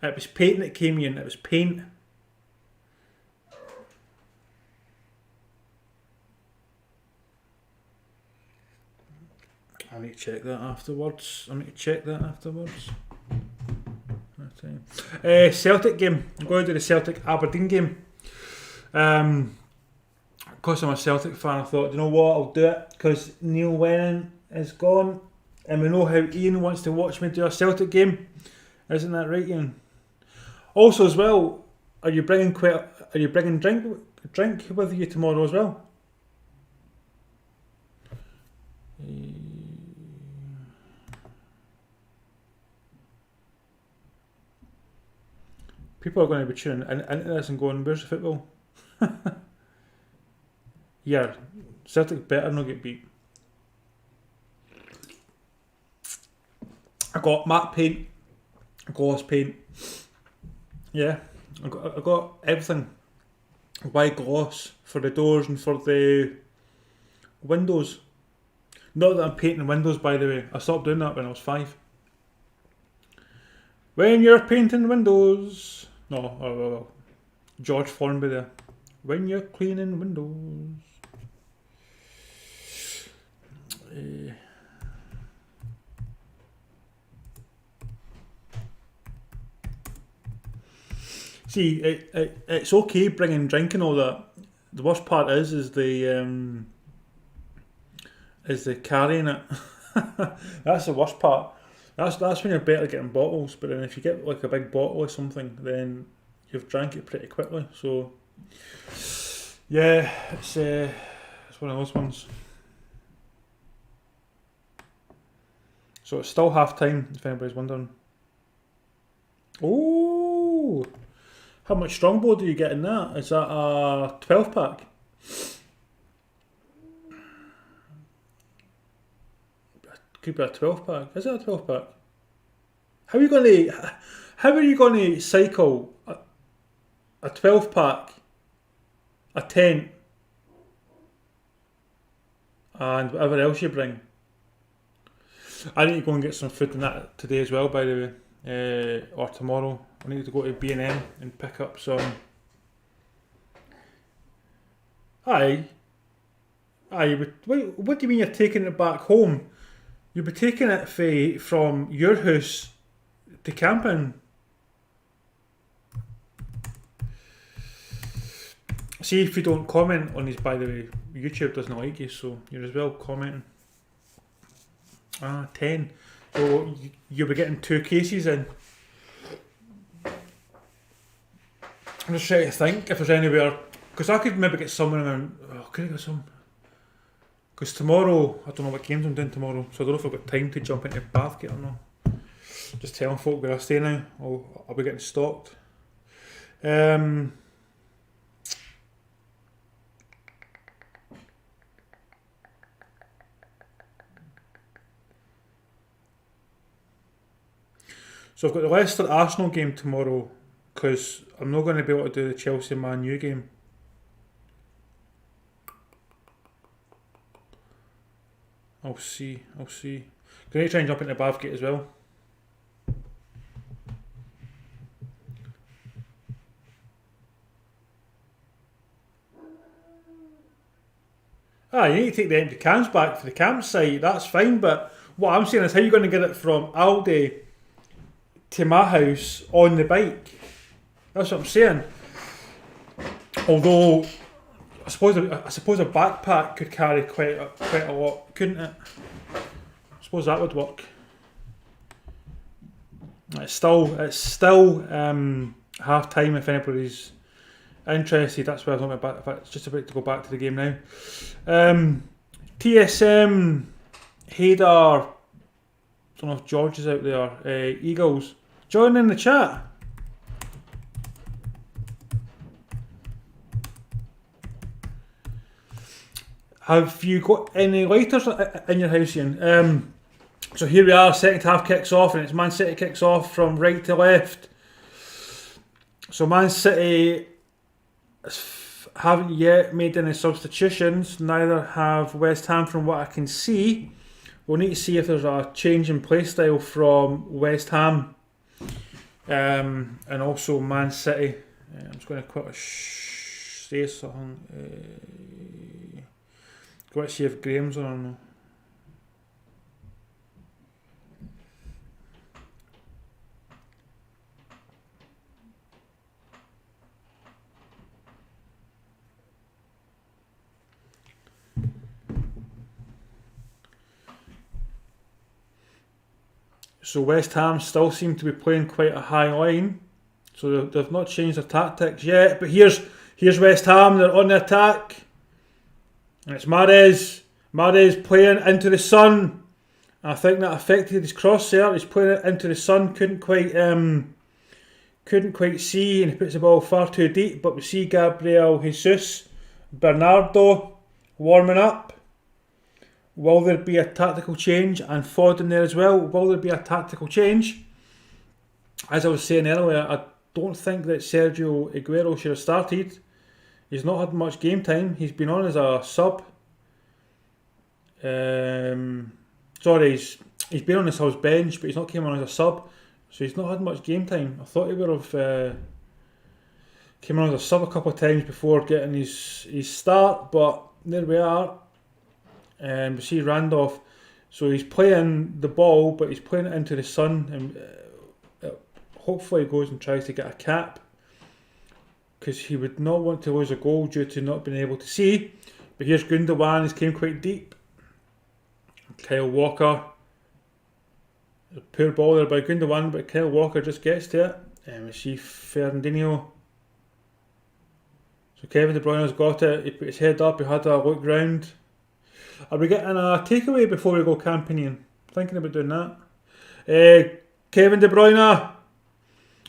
It was paint that came in. It was paint. I need to check that afterwards. Celtic game. I'm going to do the Celtic Aberdeen game. Because I'm a Celtic fan, I thought, you know what, I'll do it, because Neil Lennon is gone, and we know how Ian wants to watch me do a Celtic game. Isn't that right, Ian? Also, as well, are you bringing drink with you tomorrow as well? People are going to be tuning into this and going, "Where's the football?" Yeah, Celtic better not get beat. I got matte paint, gloss paint. Yeah, I got everything. White gloss for the doors and for the windows. Not that I'm painting windows, by the way. I stopped doing that when I was 5. When you're painting windows. No, George Formby there. When you're cleaning windows. See, it's okay bringing drink and all that. The worst part is the carrying it. That's the worst part. That's when you're better getting bottles. But then if you get like a big bottle or something, then you've drank it pretty quickly. So yeah, it's one of those ones. So it's still half time, if anybody's wondering. Oh, how much Strongbow do you get in that? Is that a 12 pack? Could be a 12 pack. Is it a 12 pack? How are you going to cycle a 12 pack, a tent, and whatever else you bring? I need to go and get some food in that today as well, by the way, or tomorrow. I need to go to B&M and pick up some. Aye. What do you mean you're taking it back home? You'll be taking it from your house to camping. See if you don't comment on these, by the way. YouTube doesn't like you, so you're as well commenting. 10. So you'll be getting 2 cases in. I'm just trying to think if there's anywhere, because I could maybe get someone in. Could I get some? Because tomorrow, I don't know what games I'm doing tomorrow, so I don't know if I've got time to jump into Bathgate or not. Just telling folk where I stay now. I'll be getting stalked. So I've got the Leicester Arsenal game tomorrow, because I'm not going to be able to do the Chelsea Man U game. I'll see. Going to try and jump into Bathgate as well. You need to take the empty cans back for the campsite, that's fine, but what I'm saying is how are you going to get it from Aldi to my house on the bike? That's what I'm saying. Although I suppose a backpack could carry quite a lot, couldn't it? I suppose that would work. It's still half time if anybody's interested. That's why I was on my back. In fact, it's just about to go back to the game now. TSM Hader. Don't know if George is out there. Eagles, join in the chat. Have you got any lighters in your house, Ian? So here we are, second half kicks off, and it's Man City kicks off from right to left. So Man City haven't yet made any substitutions, neither have West Ham from what I can see. We'll need to see if there's a change in play style from West Ham and also Man City. I'm just going to quickly say something. Go to see if Graham's on or not. So West Ham still seem to be playing quite a high line. So they've not changed their tactics yet. But here's West Ham. They're on the attack. And it's Mahrez. Mahrez playing into the sun. I think that affected his cross there. He's playing it into the sun. Couldn't quite see, and he puts the ball far too deep. But we see Gabriel Jesus, Bernardo warming up. Will there be a tactical change? And Foden there as well. Will there be a tactical change? As I was saying earlier, I don't think that Sergio Aguero should have started. He's not had much game time. He's been on as a sub. He's been on his house bench, but he's not came on as a sub. So he's not had much game time. I thought he would have came on as a sub a couple of times before getting his start, but there we are. We see Randolph. So he's playing the ball, but he's playing it into the sun, and hopefully he goes and tries to get a cap, because he would not want to lose a goal due to not being able to see. But here's Gundogan. He's came quite deep. Kyle Walker. A poor ball there by Gundogan, but Kyle Walker just gets to it. And we see Fernandinho. So Kevin De Bruyne has got it. He put his head up. He had a look round. Are we getting a takeaway before we go camping in? Thinking about doing that. Kevin De Bruyne.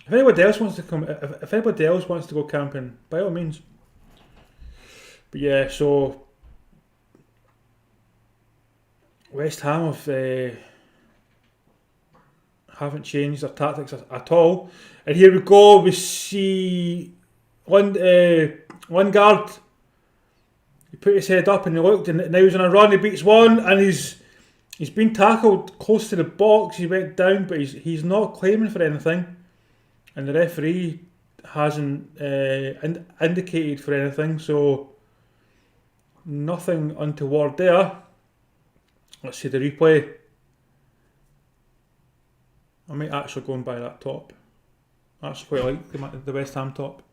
If anybody else wants to come, if anybody else wants to go camping, by all means. But yeah, so West Ham haven't changed their tactics at all. And here we go. We see Lingard. He put his head up and he looked, and now he's on a run. He beats one, and he's been tackled close to the box. He went down, but he's not claiming for anything, and the referee hasn't indicated for anything. So nothing untoward there. Let's see the replay. I might actually go and buy that top. I actually quite like the West Ham top.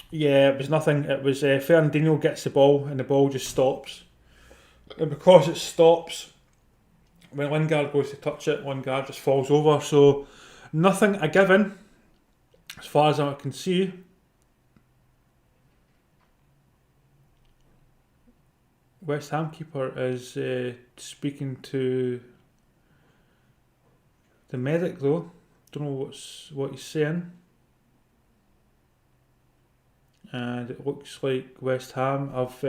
Yeah, it was nothing. It was Fernandinho gets the ball and the ball just stops. And because it stops, when Lingard goes to touch it, Lingard just falls over. So nothing a given as far as I can see. West Ham keeper is speaking to the medic though. Don't know what he's saying. And it looks like West Ham have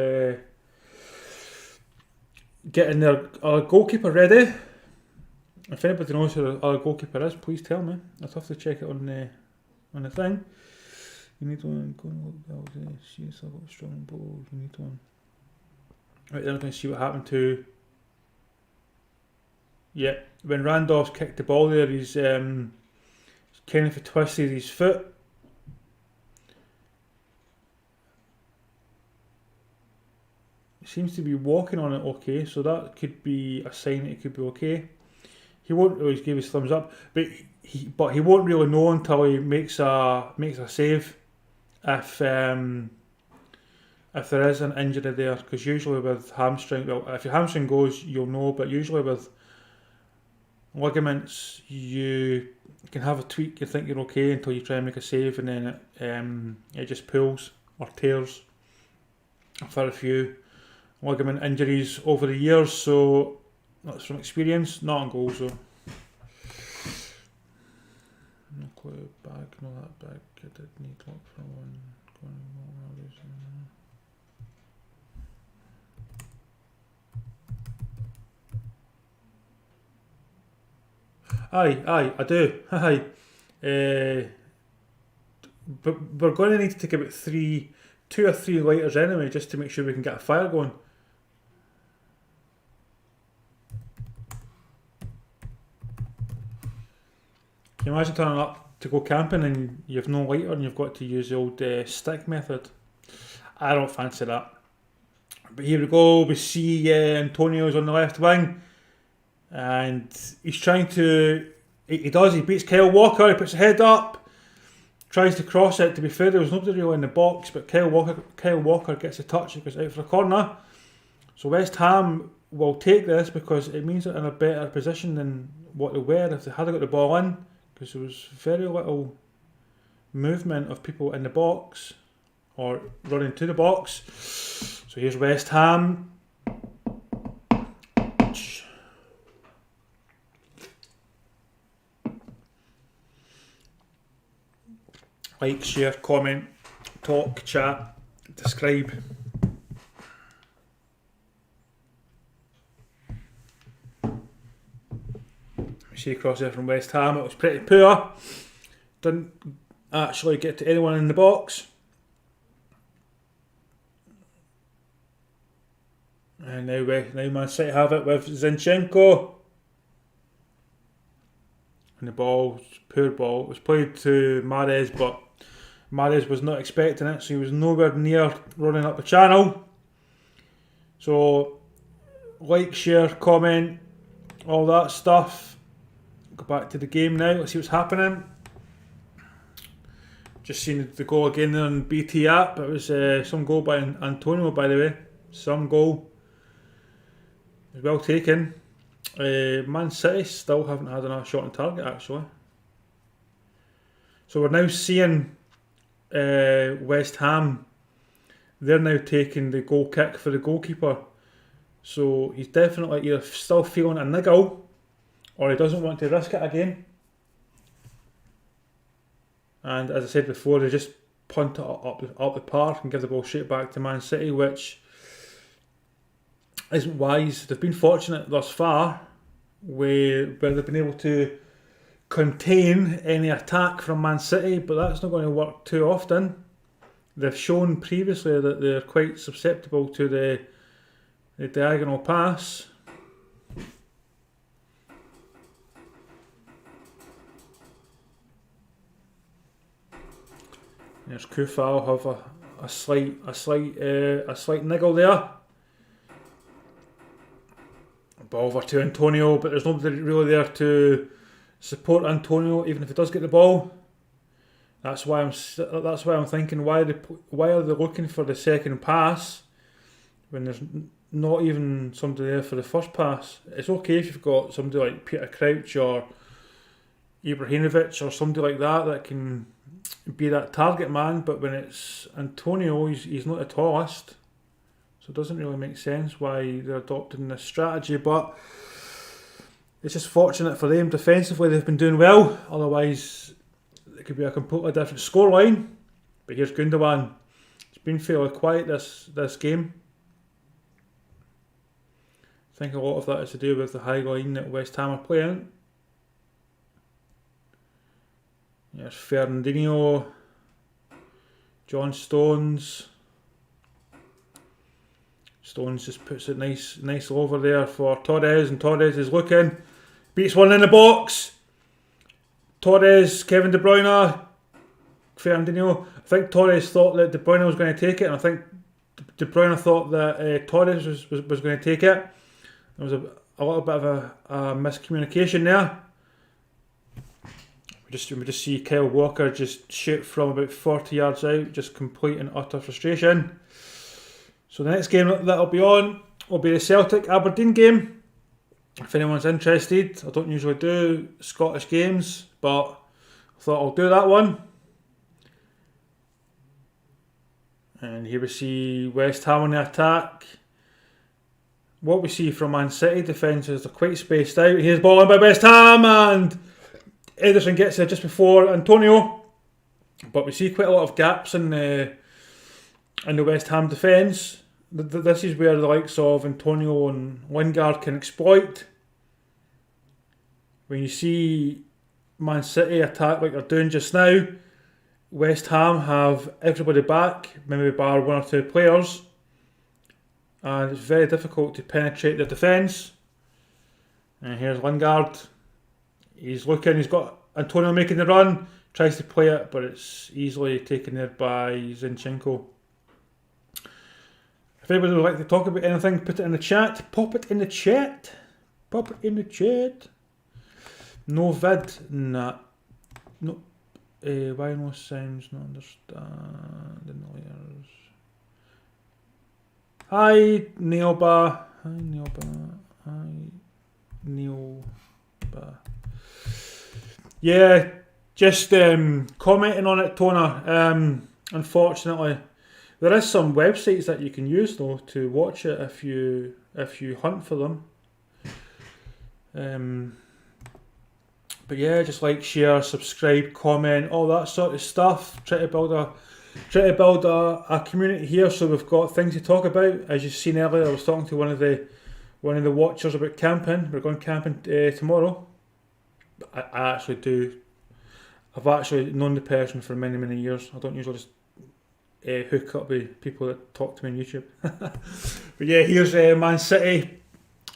getting their goalkeeper ready. If anybody knows who our goalkeeper is, please tell me. I'd have to check it on the thing. You need one. Go and look. See yourself got a strong ball. You need one. Right, then I'm going to see what happened to. Yeah, when Randolph kicked the ball there, he's kind of twisted his foot. Seems to be walking on it okay, so that could be a sign that it could be okay. He won't always give his thumbs up, but he won't really know until he makes a save if there is an injury there, because usually with hamstring, well, if your hamstring goes, you'll know, but usually with ligaments, you can have a tweak, you think you're okay until you try and make a save, and then it just pulls or tears. For a few ligament injuries over the years, so that's from experience, not on goal. So no clue, bag, not that bag. I did need luck for one. Aye, I do. Aye. But we're going to need to take about 2 or 3 lighters anyway, just to make sure we can get a fire going. Can you imagine turning up to go camping and you have no lighter and you've got to use the old stick method? I don't fancy that. But here we go, we see Antonio's on the left wing, and he's trying to, he beats Kyle Walker, he puts his head up, tries to cross it. To be fair, there was nobody really in the box, but Kyle Walker gets a touch, it goes out for a corner. So West Ham will take this because it means they're in a better position than what they were if they had got the ball in, because there was very little movement of people in the box or running to the box. So here's West Ham. Like, share, comment, talk, chat, describe. See across there from West Ham, it was pretty poor. Didn't actually get to anyone in the box. And now Man City have it with Zinchenko. And the ball, poor ball, it was played to Mahrez, but Mahrez was not expecting it, so he was nowhere near running up the channel. So, like, share, comment, all that stuff. Go back to the game now, let's see what's happening. Just seen the goal again there on BT app. It was some goal by Antonio, by the way. Some goal. It was well taken. Man City still haven't had another shot on target, actually. So we're now seeing West Ham. They're now taking the goal kick for the goalkeeper. So he's definitely either still feeling a niggle, or he doesn't want to risk it again. And as I said before, they just punt it up the park and give the ball straight back to Man City, which isn't wise. They've been fortunate thus far where they've been able to contain any attack from Man City, but that's not going to work too often. They've shown previously that they're quite susceptible to the diagonal pass. There's Coufal have a slight niggle there. Ball over to Antonio, but there's nobody really there to support Antonio, even if he does get the ball. That's why I'm thinking, why are they looking for the second pass when there's not even somebody there for the first pass? It's okay if you've got somebody like Peter Crouch or Ibrahimovic or somebody like that can be that target man, but when it's Antonio, he's not the tallest, so it doesn't really make sense why they're adopting this strategy. But it's just fortunate for them defensively, they've been doing well, otherwise it could be a completely different scoreline. But here's Gundogan. It's been fairly quiet this game. I think a lot of that is to do with the high line that West Ham are playing. There's Fernandinho, John Stones. Stones just puts it nice over there for Torres, and Torres is looking, beats one in the box. Torres, Kevin De Bruyne, Fernandinho. I think Torres thought that De Bruyne was going to take it, and I think De Bruyne thought that Torres was going to take it. There was a little bit of a miscommunication there. We just see Kyle Walker just shoot from about 40 yards out, just complete and utter frustration. So the next game that'll be on will be the Celtic Aberdeen game. If anyone's interested, I don't usually do Scottish games, but I thought I'll do that one. And here we see West Ham on the attack. What we see from Man City defence is they're quite spaced out. Here's ball in by West Ham, and Ederson gets there just before Antonio, but we see quite a lot of gaps in the West Ham defence. This is where the likes of Antonio and Lingard can exploit. When you see Man City attack like they're doing just now, West Ham have everybody back, maybe bar one or two players, and it's very difficult to penetrate their defence. And here's Lingard. He's looking, he's got Antonio making the run, tries to play it, but it's easily taken there by Zinchenko. If anybody would like to talk about anything, put it in the chat. Pop it in the chat. Pop it in the chat. No vid. Nah. No. Why no sounds? Not understand. Hi, Neilba. Neil Ba. Yeah, just commenting on it, Toner. Unfortunately, there is some websites that you can use though to watch it if you hunt for them. But yeah, just like, share, subscribe, comment, all that sort of stuff. Try to build a community here, so we've got things to talk about. As you've seen earlier, I was talking to one of the watchers about camping. We're going camping tomorrow. I've actually known the person for many years. I don't usually just hook up with people that talk to me on YouTube. But yeah, here's Man City,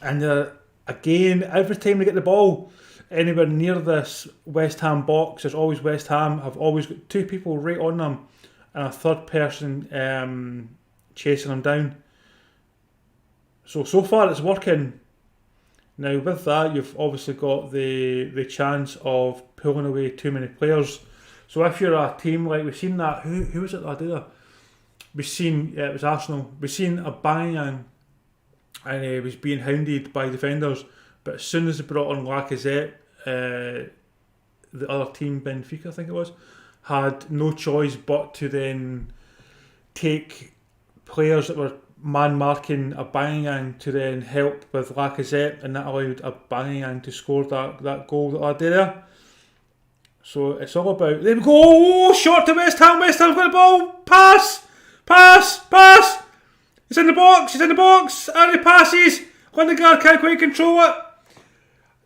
and again, every time they get the ball anywhere near this West Ham box, there's always West Ham. I've always got two people right on them, and a third person chasing them down. So far it's working. Now with that, you've obviously got the chance of pulling away too many players. So if you're a team like, we've seen that, who was it that did that? We've seen, it was Arsenal, we've seen Aubameyang, and he was being hounded by defenders, but as soon as they brought on Lacazette, the other team, Benfica I think it was, had no choice but to then take players that were man-marking Aubameyang to then help with Lacazette, and that allowed Aubameyang to score that goal that I did there. So it's all about, there we go, oh, shot to West Ham, West Ham's got the ball, pass, it's in the box, and he passes, Lingard can't quite control it.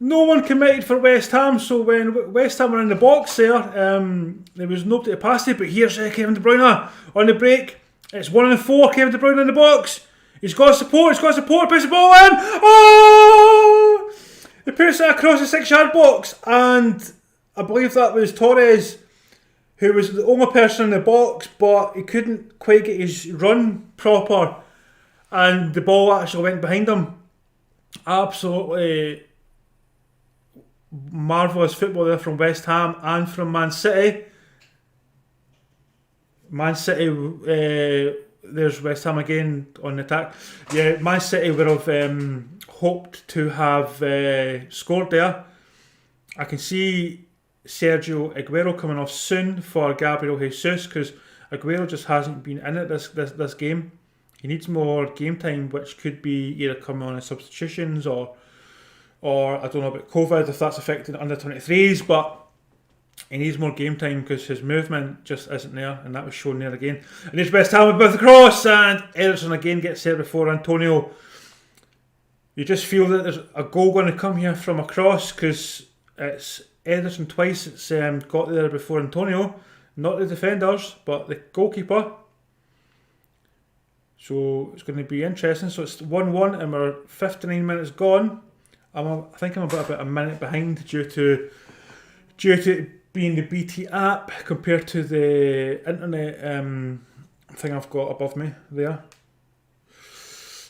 No one committed for West Ham, so when West Ham were in the box there was nobody to pass it, but here's Kevin De Bruyne on the break. It's 1-4, Kevin De Bruyne in the box. He's got support, puts the ball in. Oh! He puts it across the 6-yard box, and I believe that was Torres, who was the only person in the box, but he couldn't quite get his run proper, and the ball actually went behind him. Absolutely marvellous football there from West Ham and from Man City. There's West Ham again on the attack. Yeah, Man City would have hoped to have scored there. I can see Sergio Aguero coming off soon for Gabriel Jesus, because Aguero just hasn't been in it this game. He needs more game time, which could be either coming on as substitutions or I don't know about COVID, if that's affecting under 23s, but he needs more game time because his movement just isn't there, and that was shown there again. And there's West Ham with the cross, and Ederson again gets there before Antonio. You just feel that there's a goal going to come here from a cross, because it's Ederson twice it's got there before Antonio, not the defenders but the goalkeeper. So it's going to be interesting. So it's 1-1 and we're 59 minutes gone. I think I'm about a minute behind due to being the BT app compared to the internet thing I've got above me there.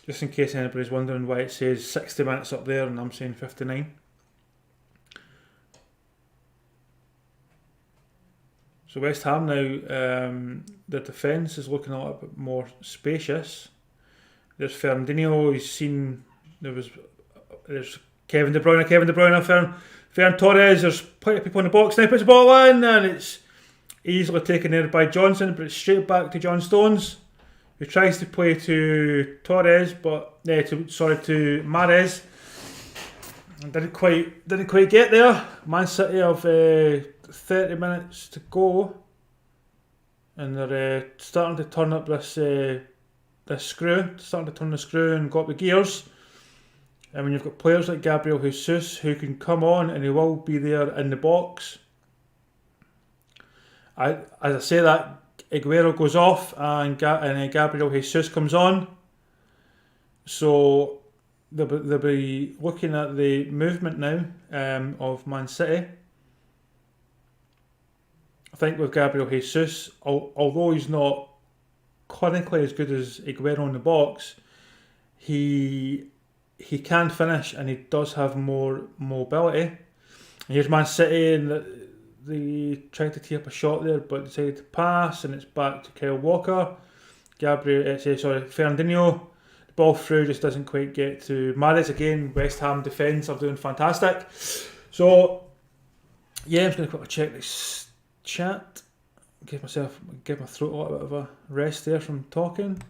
Just in case anybody's wondering why it says 60 minutes up there and I'm saying 59. So West Ham now, their defence is looking a little bit more spacious. There's Fernandinho, there's Kevin De Bruyne, Ferran Torres, there's plenty of people in the box now, puts the ball in, and it's easily taken there by Johnson, but it's straight back to John Stones, who tries to play to Torres, but to Mahrez. Didn't quite get there. Man City have 30 minutes to go, and they're starting to turn up this screw, starting to turn the screw and got the gears. And when you've got players like Gabriel Jesus who can come on and he will be there in the box. As I say that, Aguero goes off and Gabriel Jesus comes on. So they'll be looking at the movement now of Man City. I think with Gabriel Jesus, although he's not clinically as good as Aguero in the box, he can finish and he does have more mobility. And here's Man City, and they tried to tee up a shot there but decided to pass, and it's back to Kyle Walker. Fernandinho. The ball through just doesn't quite get to Mahrez again. West Ham defence are doing fantastic. So yeah, I'm just going to quickly check this chat. Give my throat a little bit of a rest there from talking.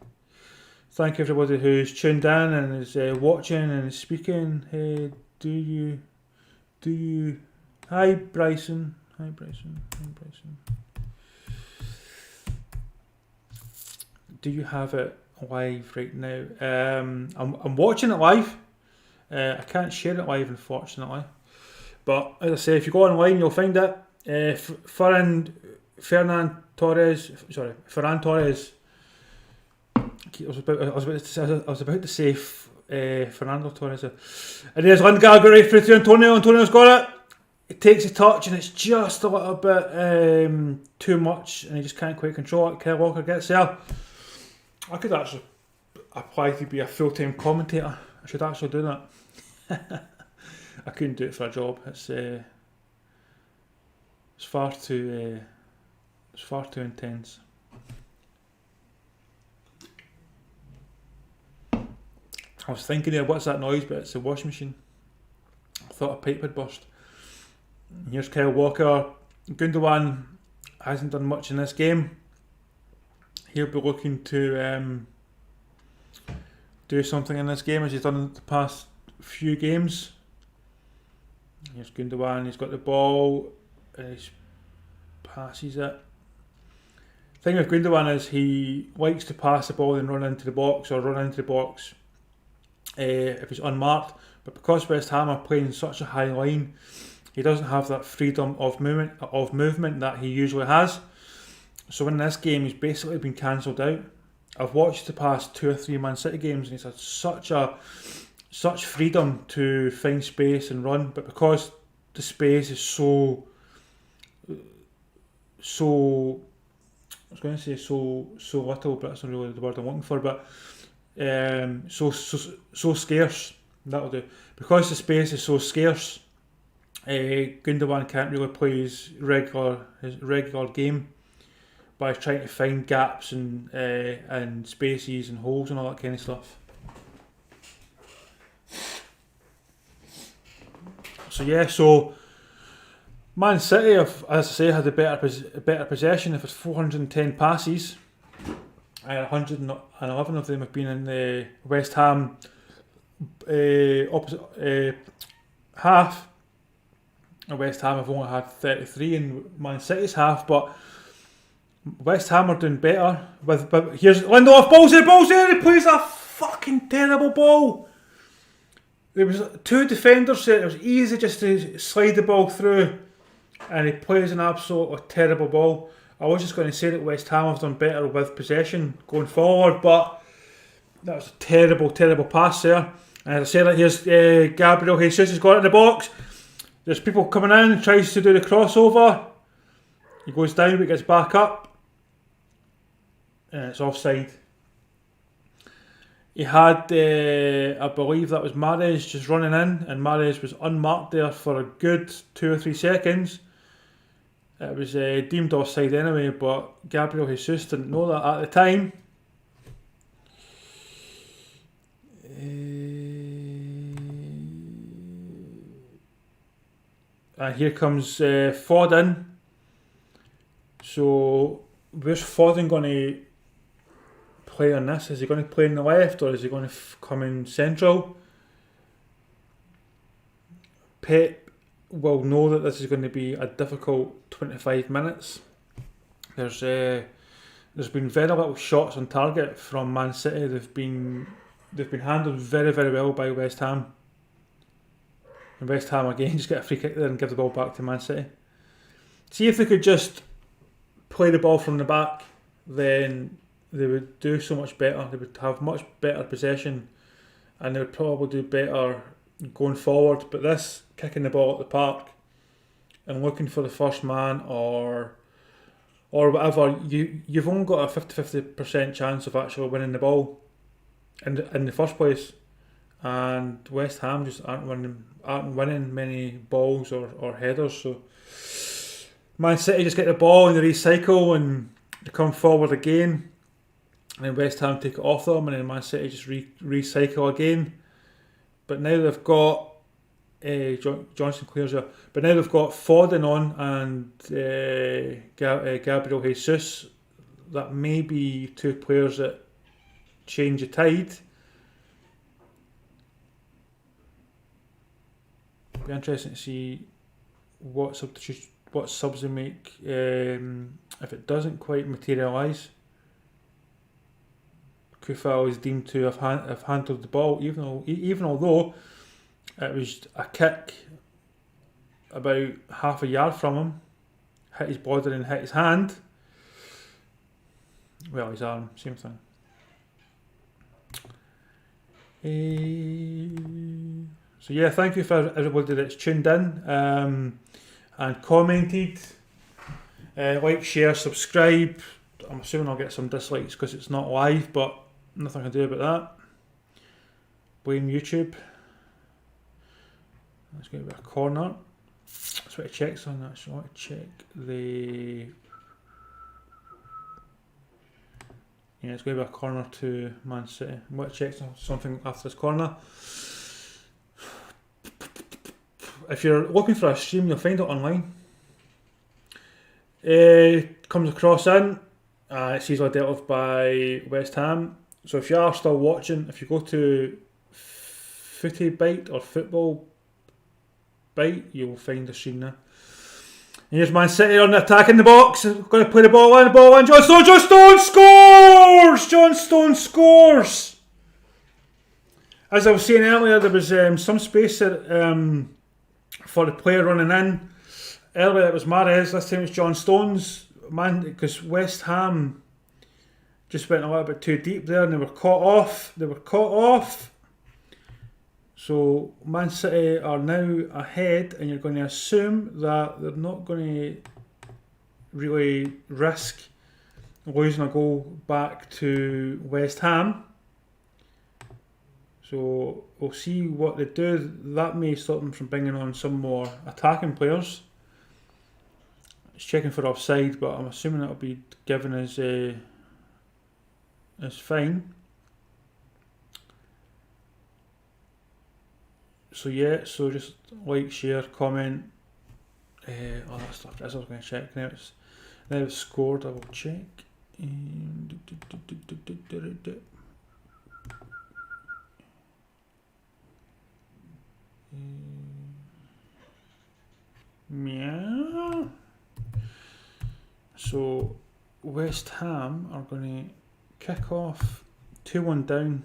Thank everybody who's tuned in and is watching and is speaking. Hey, do you? Hi Bryson. Do you have it live right now? I'm watching it live. I can't share it live, unfortunately. But as I say, if you go online, you'll find it. Ferran Torres. I was about to say Fernando Torres. And there's Lingard got right through to Antonio. Antonio's got it. It takes a touch and it's just a little bit too much, and he just can't quite control it. Kyle Walker gets there. I could actually apply to be a full-time commentator. I should actually do that. I couldn't do it for a job. It's far too intense. I was thinking there, what's that noise? But it's a washing machine. I thought a pipe had burst. Here's Kyle Walker. Gundogan hasn't done much in this game. He'll be looking to do something in this game as he's done in the past few games. Here's Gundogan. He's got the ball. He passes it. The thing with Gundogan is he likes to pass the ball and run into the box, or run into the box if he's unmarked. But because West Ham are playing such a high line, he doesn't have that freedom of movement that he usually has. So in this game, he's basically been cancelled out. I've watched the past 2 or 3 Man City games, and he's had such freedom to find space and run. But because the space is so I was going to say so little, but that's not really the word I'm looking for. But so scarce. That'll do. Because the space is so scarce, Gundogan can't really play his regular game by trying to find gaps and spaces and holes and all that kind of stuff. So Man City have, as I say, had a better possession. If it's 410 passes, and 111 of them have been in the West Ham opposite half. And West Ham have only had 33 in Man City's half, but West Ham are doing better. But here's Randolph, ball's there, he plays a fucking terrible ball. There was 2 defenders there, it was easy just to slide the ball through, and he plays an absolutely terrible ball. I was just going to say that West Ham have done better with possession going forward, but that was a terrible pass there. And as I say that, here's Gabriel Jesus has got it in the box. There's people coming in and tries to do the crossover. He goes down but gets back up. And it's offside. He had, I believe that was Mahrez just running in, and Mahrez was unmarked there for a good 2 or 3 seconds. It was deemed offside anyway, but Gabriel Jesus didn't know that at the time. And here comes Foden. So where's Foden going to play on this? Is he going to play on the left, or is he going to come in central? Pep will know that this is going to be a difficult 25 minutes. There's been very little shots on target from Man City. They've been handled very, very well by West Ham. And West Ham again just get a free kick there and give the ball back to Man City. See if they could just play the ball from the back, then they would do so much better. They would have much better possession, and they would probably do better going forward. But this kicking the ball at the park and looking for the first man or whatever, you've only got a 50% chance of actually winning the ball in the first place. And West Ham just aren't winning many balls or headers. So Man City just get the ball and they recycle and they come forward again. and then West Ham take it off them, and then Man City just recycle again. But now they've got Johnson clears it. But now they've got Foden on and Gabriel Jesus. That may be two players that change the tide. Be interesting to see what subs they make if it doesn't quite materialise. Coufal is deemed to have handled the ball, even although it was a kick about half a yard from him, hit his body and hit his hand. Well, his arm, same thing. So yeah, thank you for everybody that's tuned in and commented. Like, share, subscribe. I'm assuming I'll get some dislikes because it's not live, but nothing I can do about that. Blame YouTube. Let's get a bit of corner. That's what it checks on that. So I want to check the... Yeah, it's going to be a corner to Man City. What checks on something after this corner. If you're looking for a stream, you'll find it online. Comes across in. It's easily dealt with by West Ham. So if you are still watching, if you go to Footy Bite or Football Bite, you'll find the stream there. And here's Man City on the attack in the box. Going to play the ball in. John Stone scores! John Stone scores! As I was saying earlier, there was some space there, for the player running in. Earlier it was Mahrez, this time it's John Stones. Man, because West Ham just went a little bit too deep there and they were caught off. So Man City are now ahead, and you're going to assume that they're not going to really risk losing a goal back to West Ham. So we'll see what they do. That may stop them from bringing on some more attacking players. It's checking for offside, but I'm assuming that'll be given as fine. So yeah, so just like, share, comment, all that stuff. That's what I was going to check. Now it's scored. I will check. Yeah. So West Ham are going to kick off 2-1 down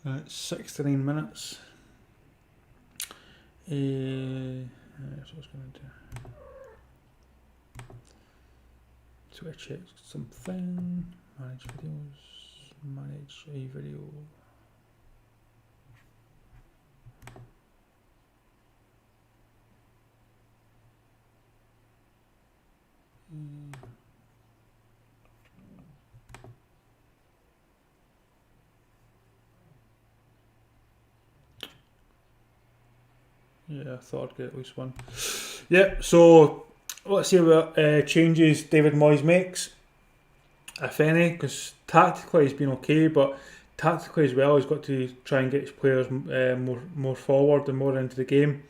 at 69 minutes. That's what I was going to do. So I check something. Manage videos. Manage a video. Yeah, I thought I'd get at least one. Yeah, so let's see what changes David Moyes makes, if any, because tactically he's been okay, but tactically as well he's got to try and get his players more forward and more into the game.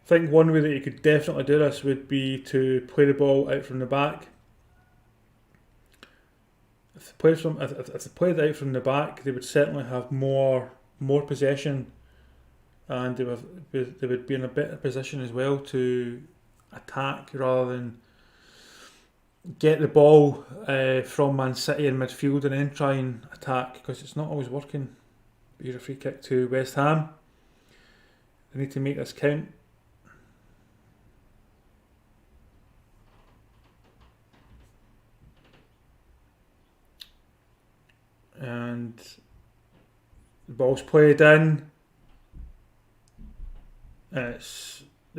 I think one way that you could definitely do this would be to play the ball out from the back. If they played out from the back, they would certainly have more possession, and they would be in a better position as well to attack rather than get the ball from Man City in midfield and then try and attack, because it's not always working. Here's a free kick to West Ham. They need to make this count. And the ball's played in. There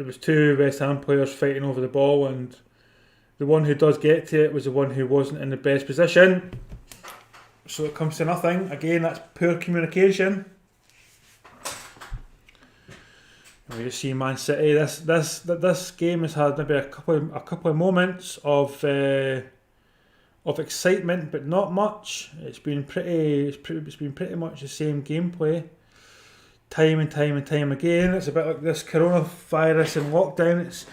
was two West Ham players fighting over the ball, and the one who does get to it was the one who wasn't in the best position. So it comes to nothing. Again, that's poor communication. We just see Man City. This game has had maybe a couple of moments of of excitement, but not much. It's been pretty much the same gameplay, time and time again. It's a bit like this coronavirus and lockdown. It's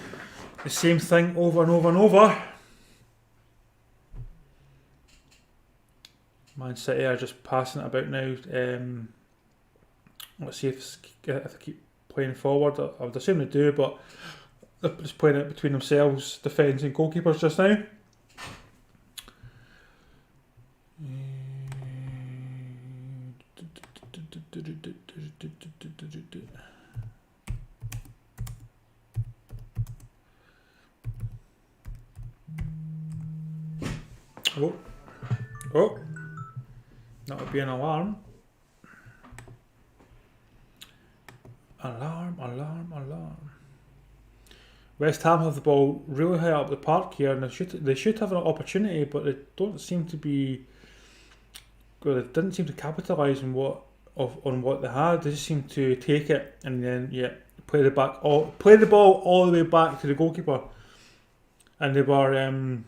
the same thing over and over and over. Man City are just passing it about now. Let's see if they keep playing forward. I would assume they do, but they're just playing it between themselves, defenders and goalkeepers just now. Oh, that would be an alarm. Alarm. West Ham have the ball really high up the park here, and they should have an opportunity, but they don't seem to be. Well, they didn't seem to capitalise on what they had. They just seemed to take it and then play the ball all the way back to the goalkeeper, and they were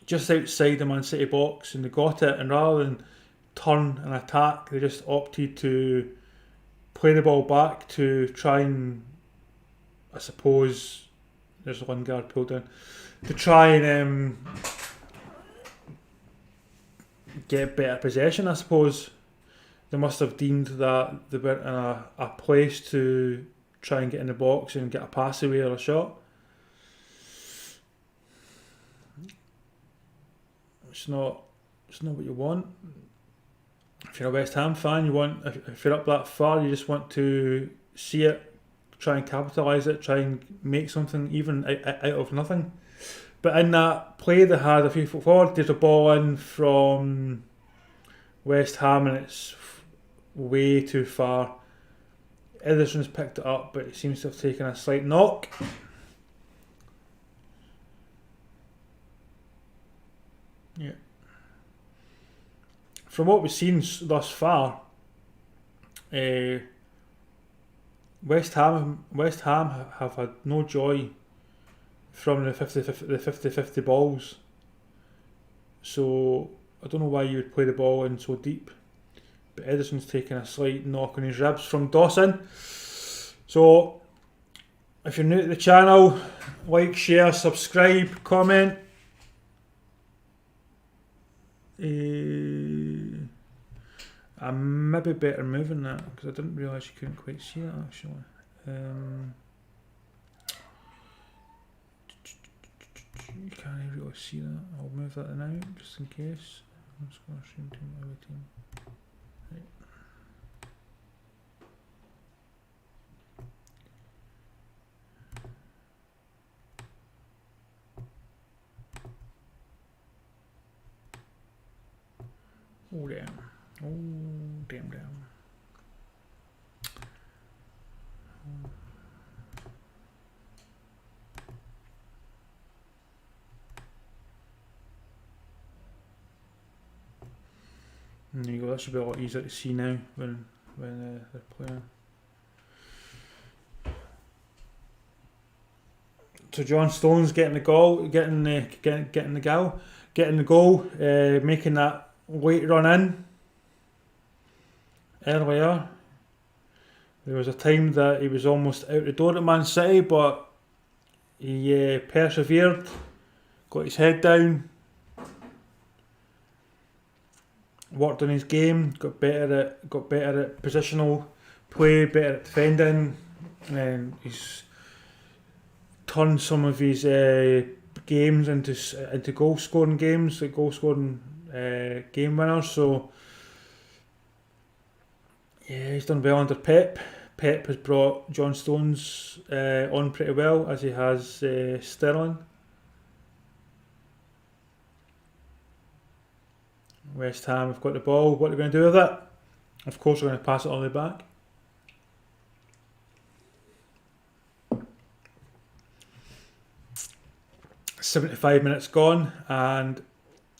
just outside the Man City box, and they got it, and rather than turn and attack, they just opted to play the ball back to try and, I suppose, there's Lingard pulled down, to try and get better possession, I suppose. They must have deemed that they were in a place to try and get in the box and get a pass away or a shot. It's not what you want. If you're a West Ham fan, if you're up that far, you just want to see it, try and capitalise it, try and make something even out of nothing. But in that play they had a few foot forward, there's a ball in from West Ham and it's way too far. Ederson's picked it up, but he seems to have taken a slight knock. Yeah. From what we've seen thus far, West Ham have had no joy from the 50-50 balls. So I don't know why you would play the ball in so deep. But Ederson's taking a slight knock on his ribs from Dawson. So if you're new to the channel, like, share, subscribe, comment. I'm maybe better moving that because I didn't realise you couldn't quite see it actually. You can't really see that. I'll move that now just in case. I'm just going to stream to my team. Right. Oh damn. Oh damn. There you go, that should be a lot easier to see now when they're playing. So John Stones getting the goal, getting the goal, making that late run in earlier. There was a time that he was almost out the door at Man City, but he persevered, got his head down, worked on his game, got better at positional play, better at defending, and he's turned some of his games into goal scoring games, like goal scoring game winners. So yeah, he's done well under Pep. Pep has brought John Stones on pretty well, as he has Sterling. West Ham have got the ball. What are they going to do with it? Of course, they're going to pass it all the way back. "75 minutes gone, and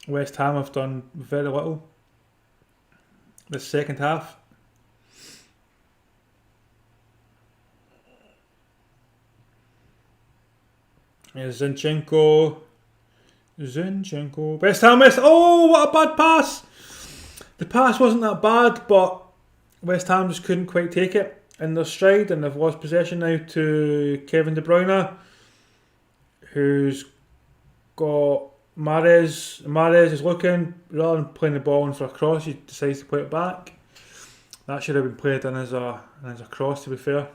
West Ham have done very little this second half. Zinchenko Zinchenko. West Ham missed. Oh, what a bad pass! The pass wasn't that bad, but West Ham just couldn't quite take it in their stride, and they've lost possession now to Kevin De Bruyne, who's got Mahrez. Mahrez is looking, rather than playing the ball in for a cross, he decides to play it back. That should have been played in as a cross, to be fair.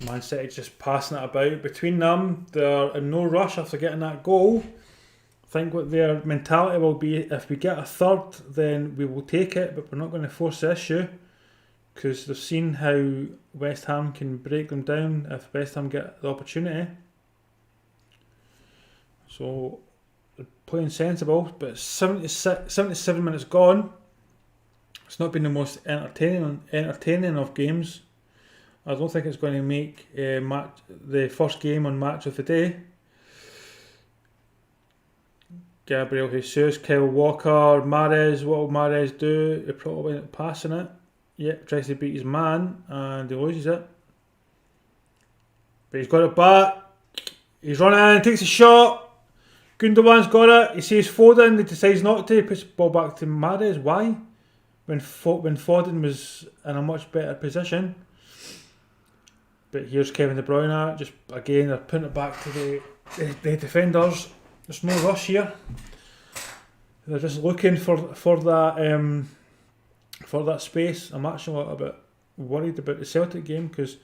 Man City just passing it about between them. They're in no rush after getting that goal. I think what their mentality will be, if we get a third, then we will take it, but we're not going to force the issue, because they've seen how West Ham can break them down if West Ham get the opportunity. So they're playing sensible, but 77 minutes gone. It's not been the most entertaining of games. I don't think it's going to make the first game on Match of the Day. Gabriel Jesus, Kyle Walker, Mahrez. What will Mahrez do? He probably end up passing it. Yep, tries to beat his man and he loses it. But he's got it back. He's running, takes a shot. Gundogan's got it. He sees Foden. He decides not to. He puts the ball back to Mahrez. Why? When Foden was in a much better position. But here's Kevin De Bruyne, just again they're putting it back to the defenders. There's no rush here. They're just looking for that space. I'm actually a little bit worried about the Celtic game, because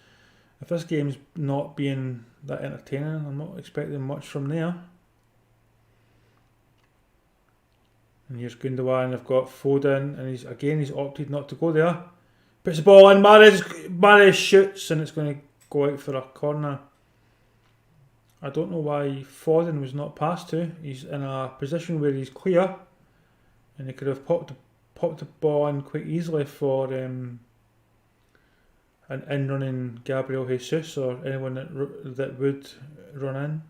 if this game's not being that entertaining, I'm not expecting much from there. And here's Gundogan. They've got Foden, and he's opted not to go there. Puts the ball in. Mahrez shoots, and it's going to go out for a corner. I don't know why Foden was not passed to. He's in a position where he's clear, and he could have popped the ball in quite easily for an in-running Gabriel Jesus or anyone that would run in.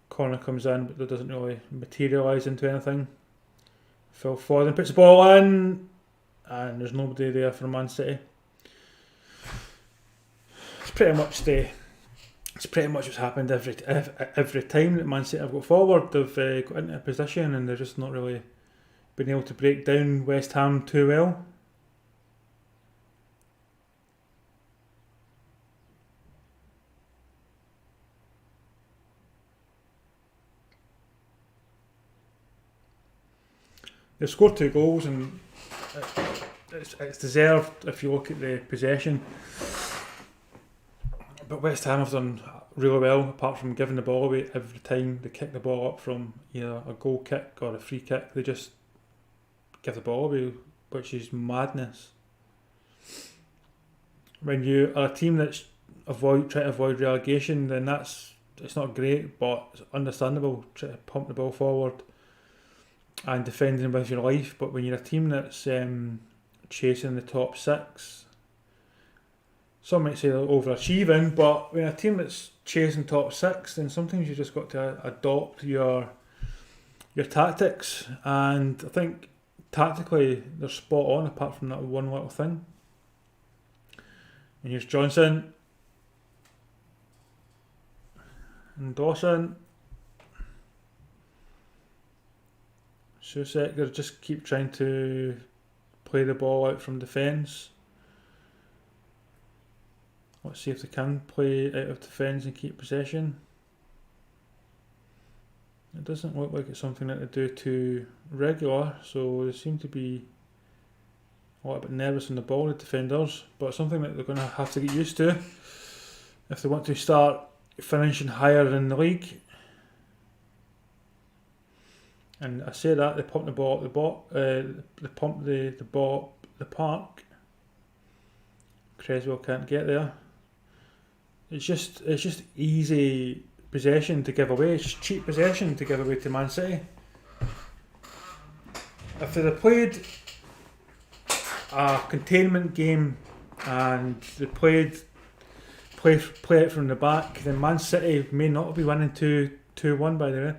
Corner comes in, but that doesn't really materialise into anything. Phil Foden puts the ball in, and there's nobody there for Man City. It's pretty much what's happened every time that Man City have got forward. They've got into a position and they're just not really been able to break down West Ham too well. They've scored 2 goals, and it's deserved if you look at the possession. But West Ham have done really well, apart from giving the ball away every time they kick the ball up from either a goal kick or a free kick. They just give the ball away, which is madness. When you are a team that's trying to avoid relegation, then it's not great, but it's understandable. Try to pump the ball forward and defending with your life. But when you're a team that's chasing the top 6, some might say they're overachieving, but when a team that's chasing top 6, then sometimes you just got to adopt your tactics, and I think tactically they're spot on, apart from that one little thing. And here's Johnson and Dawson. Soucek, they just keep trying to play the ball out from defence. Let's see if they can play out of defence and keep possession. It doesn't look like it's something that they do too regular, so they seem to be a little bit nervous on the ball, the defenders, but it's something that they're going to have to get used to if they want to start finishing higher in the league. And I say that they pump the ball at the ball the park. Cresswell can't get there. It's just easy possession to give away. It's just cheap possession to give away to Man City. If they'd have played a containment game and they play it from the back, then Man City may not be winning 2-1 by the way.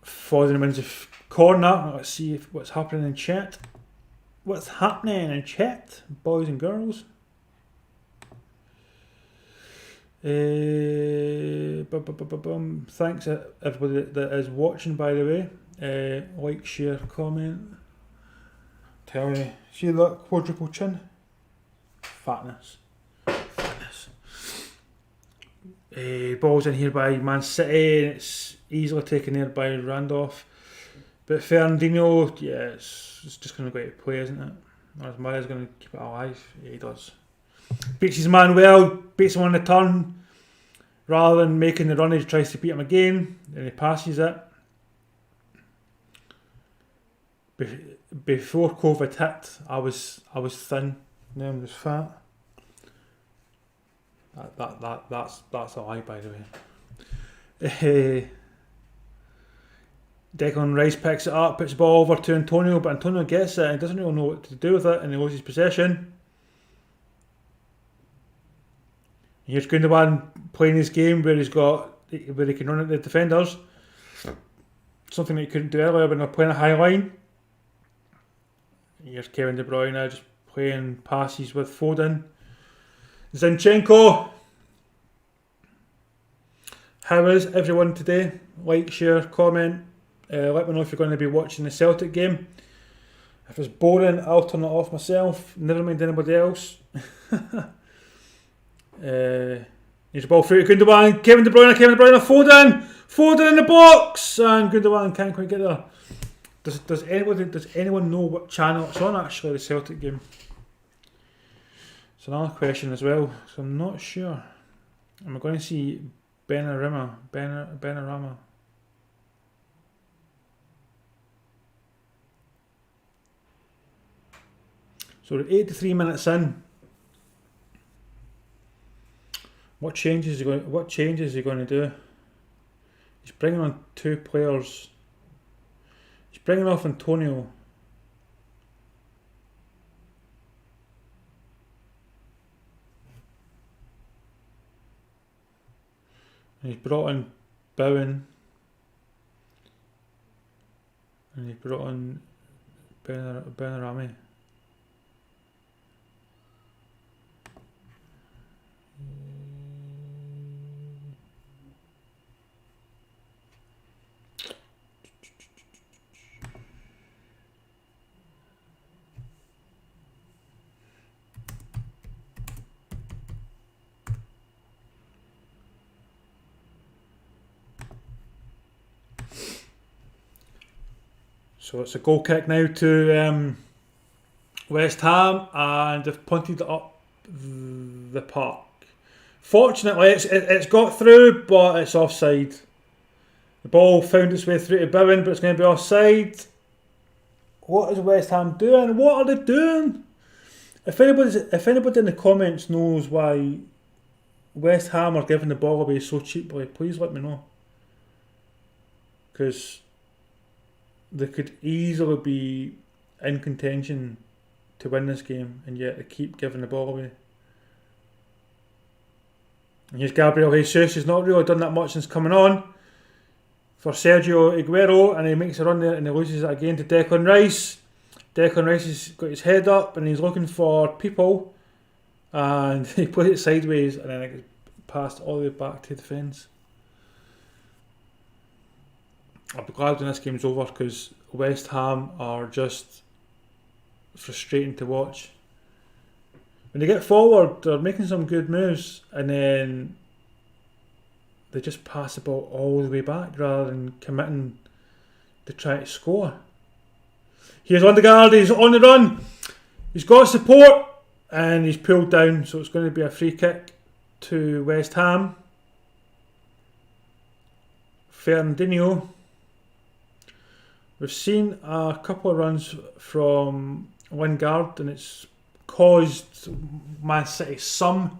Foden wins a corner. Let's see what's happening in chat. What's happening in chat, boys and girls? Thanks everybody that is watching, by the way. Like, share, comment. Tell me, see that quadruple chin? Fatness. Ball's in here by Man City, and it's easily taken there by Randolph. But Fernandinho, yeah, it's just going to go to play, isn't it? Or is Mahrez going to keep it alive? Yeah, he does. Beats his man well, beats him on the turn. Rather than making the run, he tries to beat him again, and he passes it. Before COVID hit, I was thin. Now I'm just fat. That's a lie, by the way. Declan Rice picks it up, puts the ball over to Antonio, but Antonio gets it and doesn't really know what to do with it, and he loses possession. Here's Gundogan playing his game where he can run at the defenders. Something that he couldn't do earlier when they were playing a high line. Here's Kevin De Bruyne just playing passes with Foden. Zinchenko. How is everyone today? Like, share, comment. Let me know if you're going to be watching the Celtic game. If it's boring, I'll turn it off myself. Never mind anybody else. Here's a ball through to Gundogan. Kevin De Bruyne, Foden in the box, and Gundogan can't quite get there. Does anyone know what channel it's on? Actually, the Celtic game. It's another question as well, so I'm not sure. Am I going to see Benrahma? So we're 83 minutes in. What changes is he going to do? He's bringing on two players. He's bringing off Antonio. And he's brought in Bowen. And he's brought in Benrahma. So it's a goal kick now to West Ham, and they've punted it up the park. Fortunately, it's got through, but it's offside. The ball found its way through to Bowen, but it's going to be offside. What is West Ham doing? What are they doing? If anybody in the comments knows why West Ham are giving the ball away so cheaply, please let me know. Because they could easily be in contention to win this game, and yet they keep giving the ball away. And here's Gabriel Jesus. He's not really done that much since coming on for Sergio Aguero, and he makes a run there and he loses it again to Declan Rice. Declan Rice has got his head up and he's looking for people, and he put it sideways and then it gets passed all the way back to the fence. I'll be glad when this game's over, because West Ham are just frustrating to watch. When they get forward, they're making some good moves, and then they just pass the ball all the way back rather than committing to try to score. Here's Lingard, he's on the run, he's got support, and he's pulled down, so it's going to be a free kick to West Ham. Fernandinho. We've seen a couple of runs from Lingard, and it's caused Man City some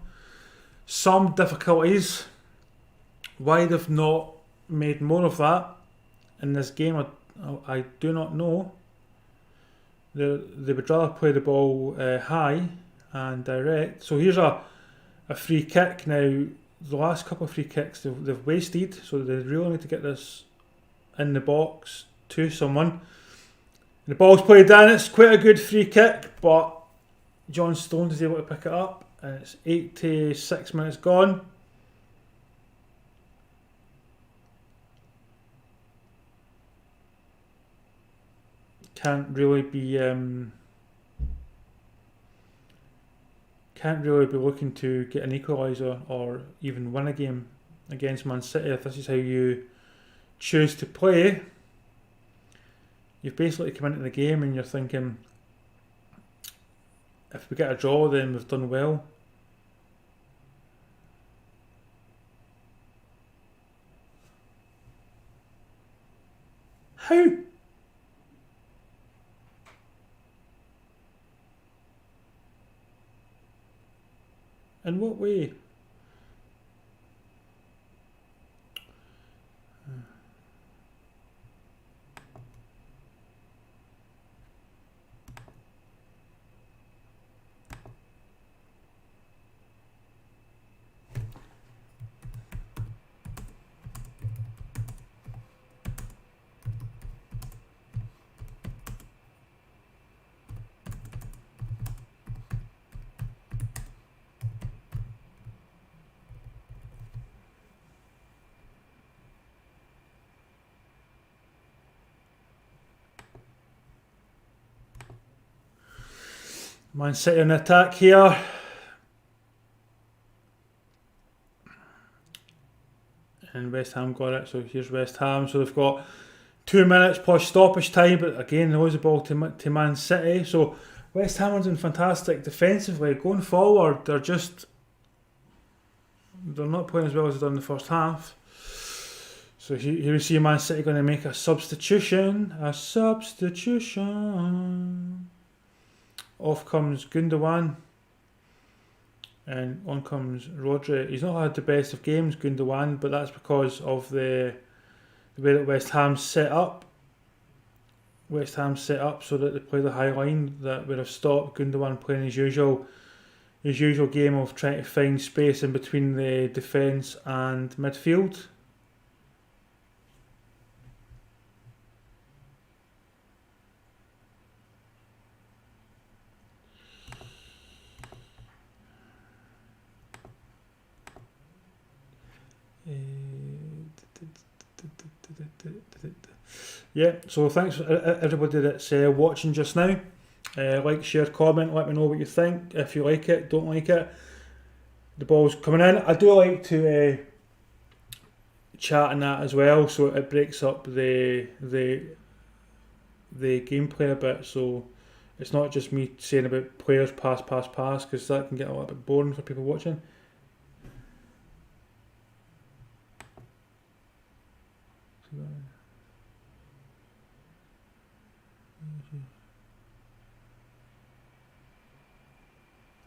difficulties. Why they've not made more of that in this game, I do not know. They would rather play the ball high and direct. So here's a free kick. Now, the last couple of free kicks they've wasted, so they really need to get this in the box to someone. The ball's played in, it's quite a good free kick, but John Stones is able to pick it up, and it's 86 minutes gone. Can't really be looking to get an equaliser or even win a game against Man City if this is how you choose to play. You've basically come into the game and you're thinking, if we get a draw, then we've done well. How? In what way? Man City on attack here. And West Ham got it, so here's West Ham. So they've got 2 minutes plus stoppage time, but again they lose the ball to Man City. So West Ham are doing fantastic defensively. Going forward, they're not playing as well as they've done in the first half. So here we see Man City going to make a substitution. Off comes Gundogan, and on comes Rodri. He's not had the best of games, Gundogan, but that's because of the way that West Ham set up. West Ham set up so that they play the high line that would have stopped Gundogan playing his usual game of trying to find space in between the defence and midfield. Yeah, so thanks everybody that's watching just now. Like, share, comment, let me know what you think. If you like it, don't like it. The ball's coming in. I do like to chat and that as well, so it breaks up the gameplay a bit. So it's not just me saying about players pass, because that can get a little bit boring for people watching.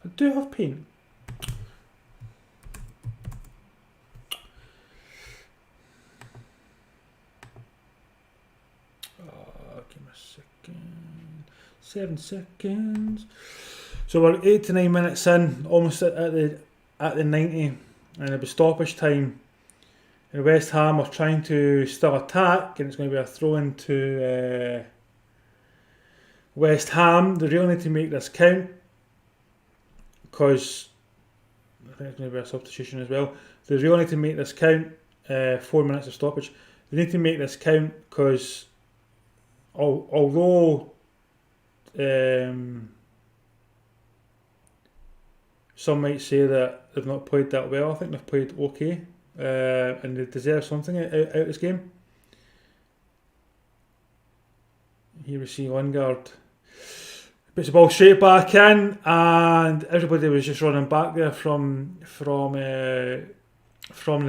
I do have paint. Give me a second. 7 seconds. So we're 8 to 9 minutes in, almost at the 90, and it'll be stoppage time. And West Ham are trying to still attack, and it's going to be a throw into West Ham. They really need to make this count, because I think it's going to be a substitution as well. They really need to make this count. 4 minutes of stoppage. They need to make this count, because although some might say that they've not played that well, I think they've played okay, and they deserve something out of this game. Here we see Lingard puts the ball straight back in, and everybody was just running back there from the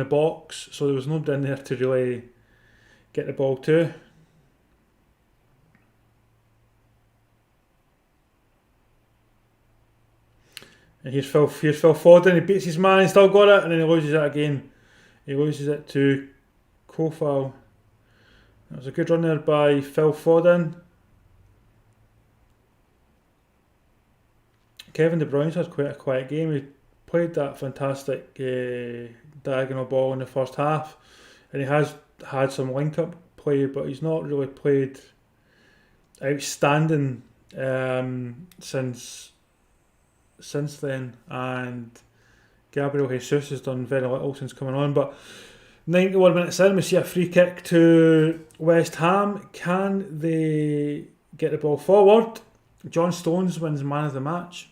box, so there was nobody in there to really get the ball to. And here's Phil Foden, he beats his man, he still got it, and then he loses it again. He loses it to Coufal. That was a good run there by Phil Foden. Kevin De Bruyne's had quite a quiet game. He played that fantastic diagonal ball in the first half, and he has had some link-up play, but he's not really played outstanding since then. And Gabriel Jesus has done very little since coming on. But 91 minutes in, we see a free kick to West Ham. Can they get the ball forward? John Stones wins man of the match.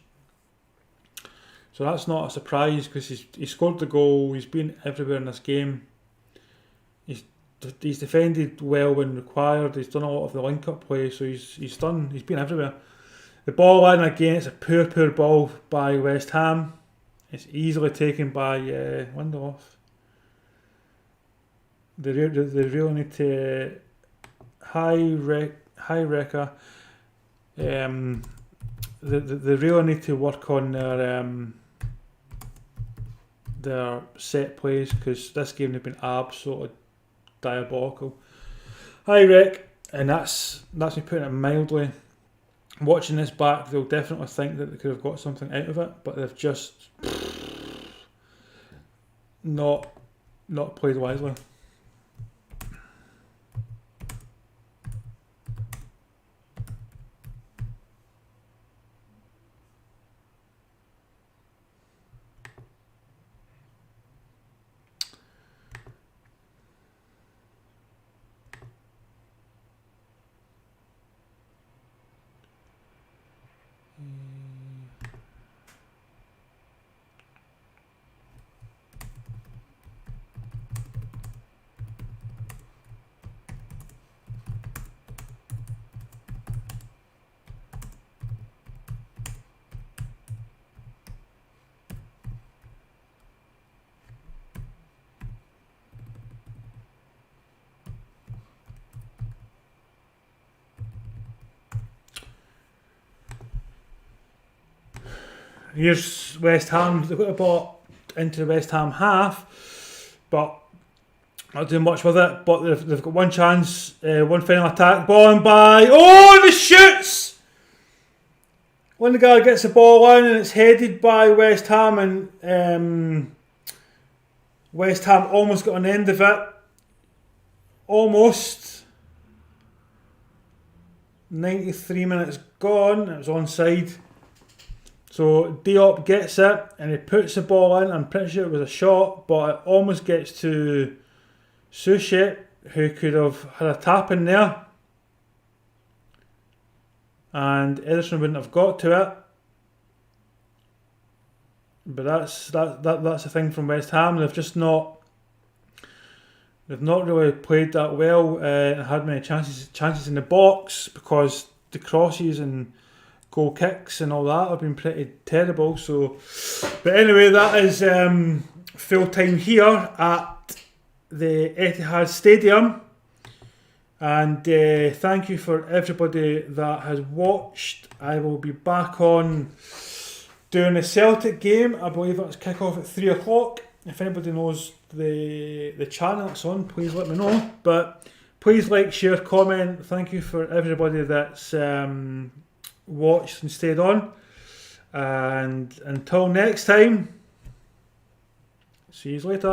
So that's not a surprise because he scored the goal. He's been everywhere in this game. He's defended well when required. He's done a lot of the link-up play, so he's been everywhere. The ball in again, it's a poor ball by West Ham. It's easily taken by Randolph. They really need to high wrecker. They really need to work on their set plays, because this game they've been absolutely diabolical. High wreck, and that's me putting it mildly. Watching this back, they'll definitely think that they could have got something out of it, but they've just not played wisely. Here's West Ham. They've got the ball into the West Ham half, but not doing much with it. But they've got one chance, one final attack. Ball in by... Oh, and he shoots! Lingard gets the ball in, and it's headed by West Ham, and West Ham almost got an end of it. Almost. 93 minutes gone. It was onside. So Diop gets it and he puts the ball in. I'm pretty sure it was a shot, but it almost gets to Soucek, who could have had a tap in there, and Ederson wouldn't have got to it. But that's the thing from West Ham. They've not really played that well and had many chances in the box, because the crosses and goal kicks and all that have been pretty terrible. So, but anyway, that is full time here at the Etihad Stadium, and thank you for everybody that has watched. I will be back on doing the Celtic game. I believe that's kick off at 3 o'clock. If anybody knows the channel it's on, please let me know. But please like, share, comment. Thank you for everybody that's watched and stayed on, and until next time, see you later.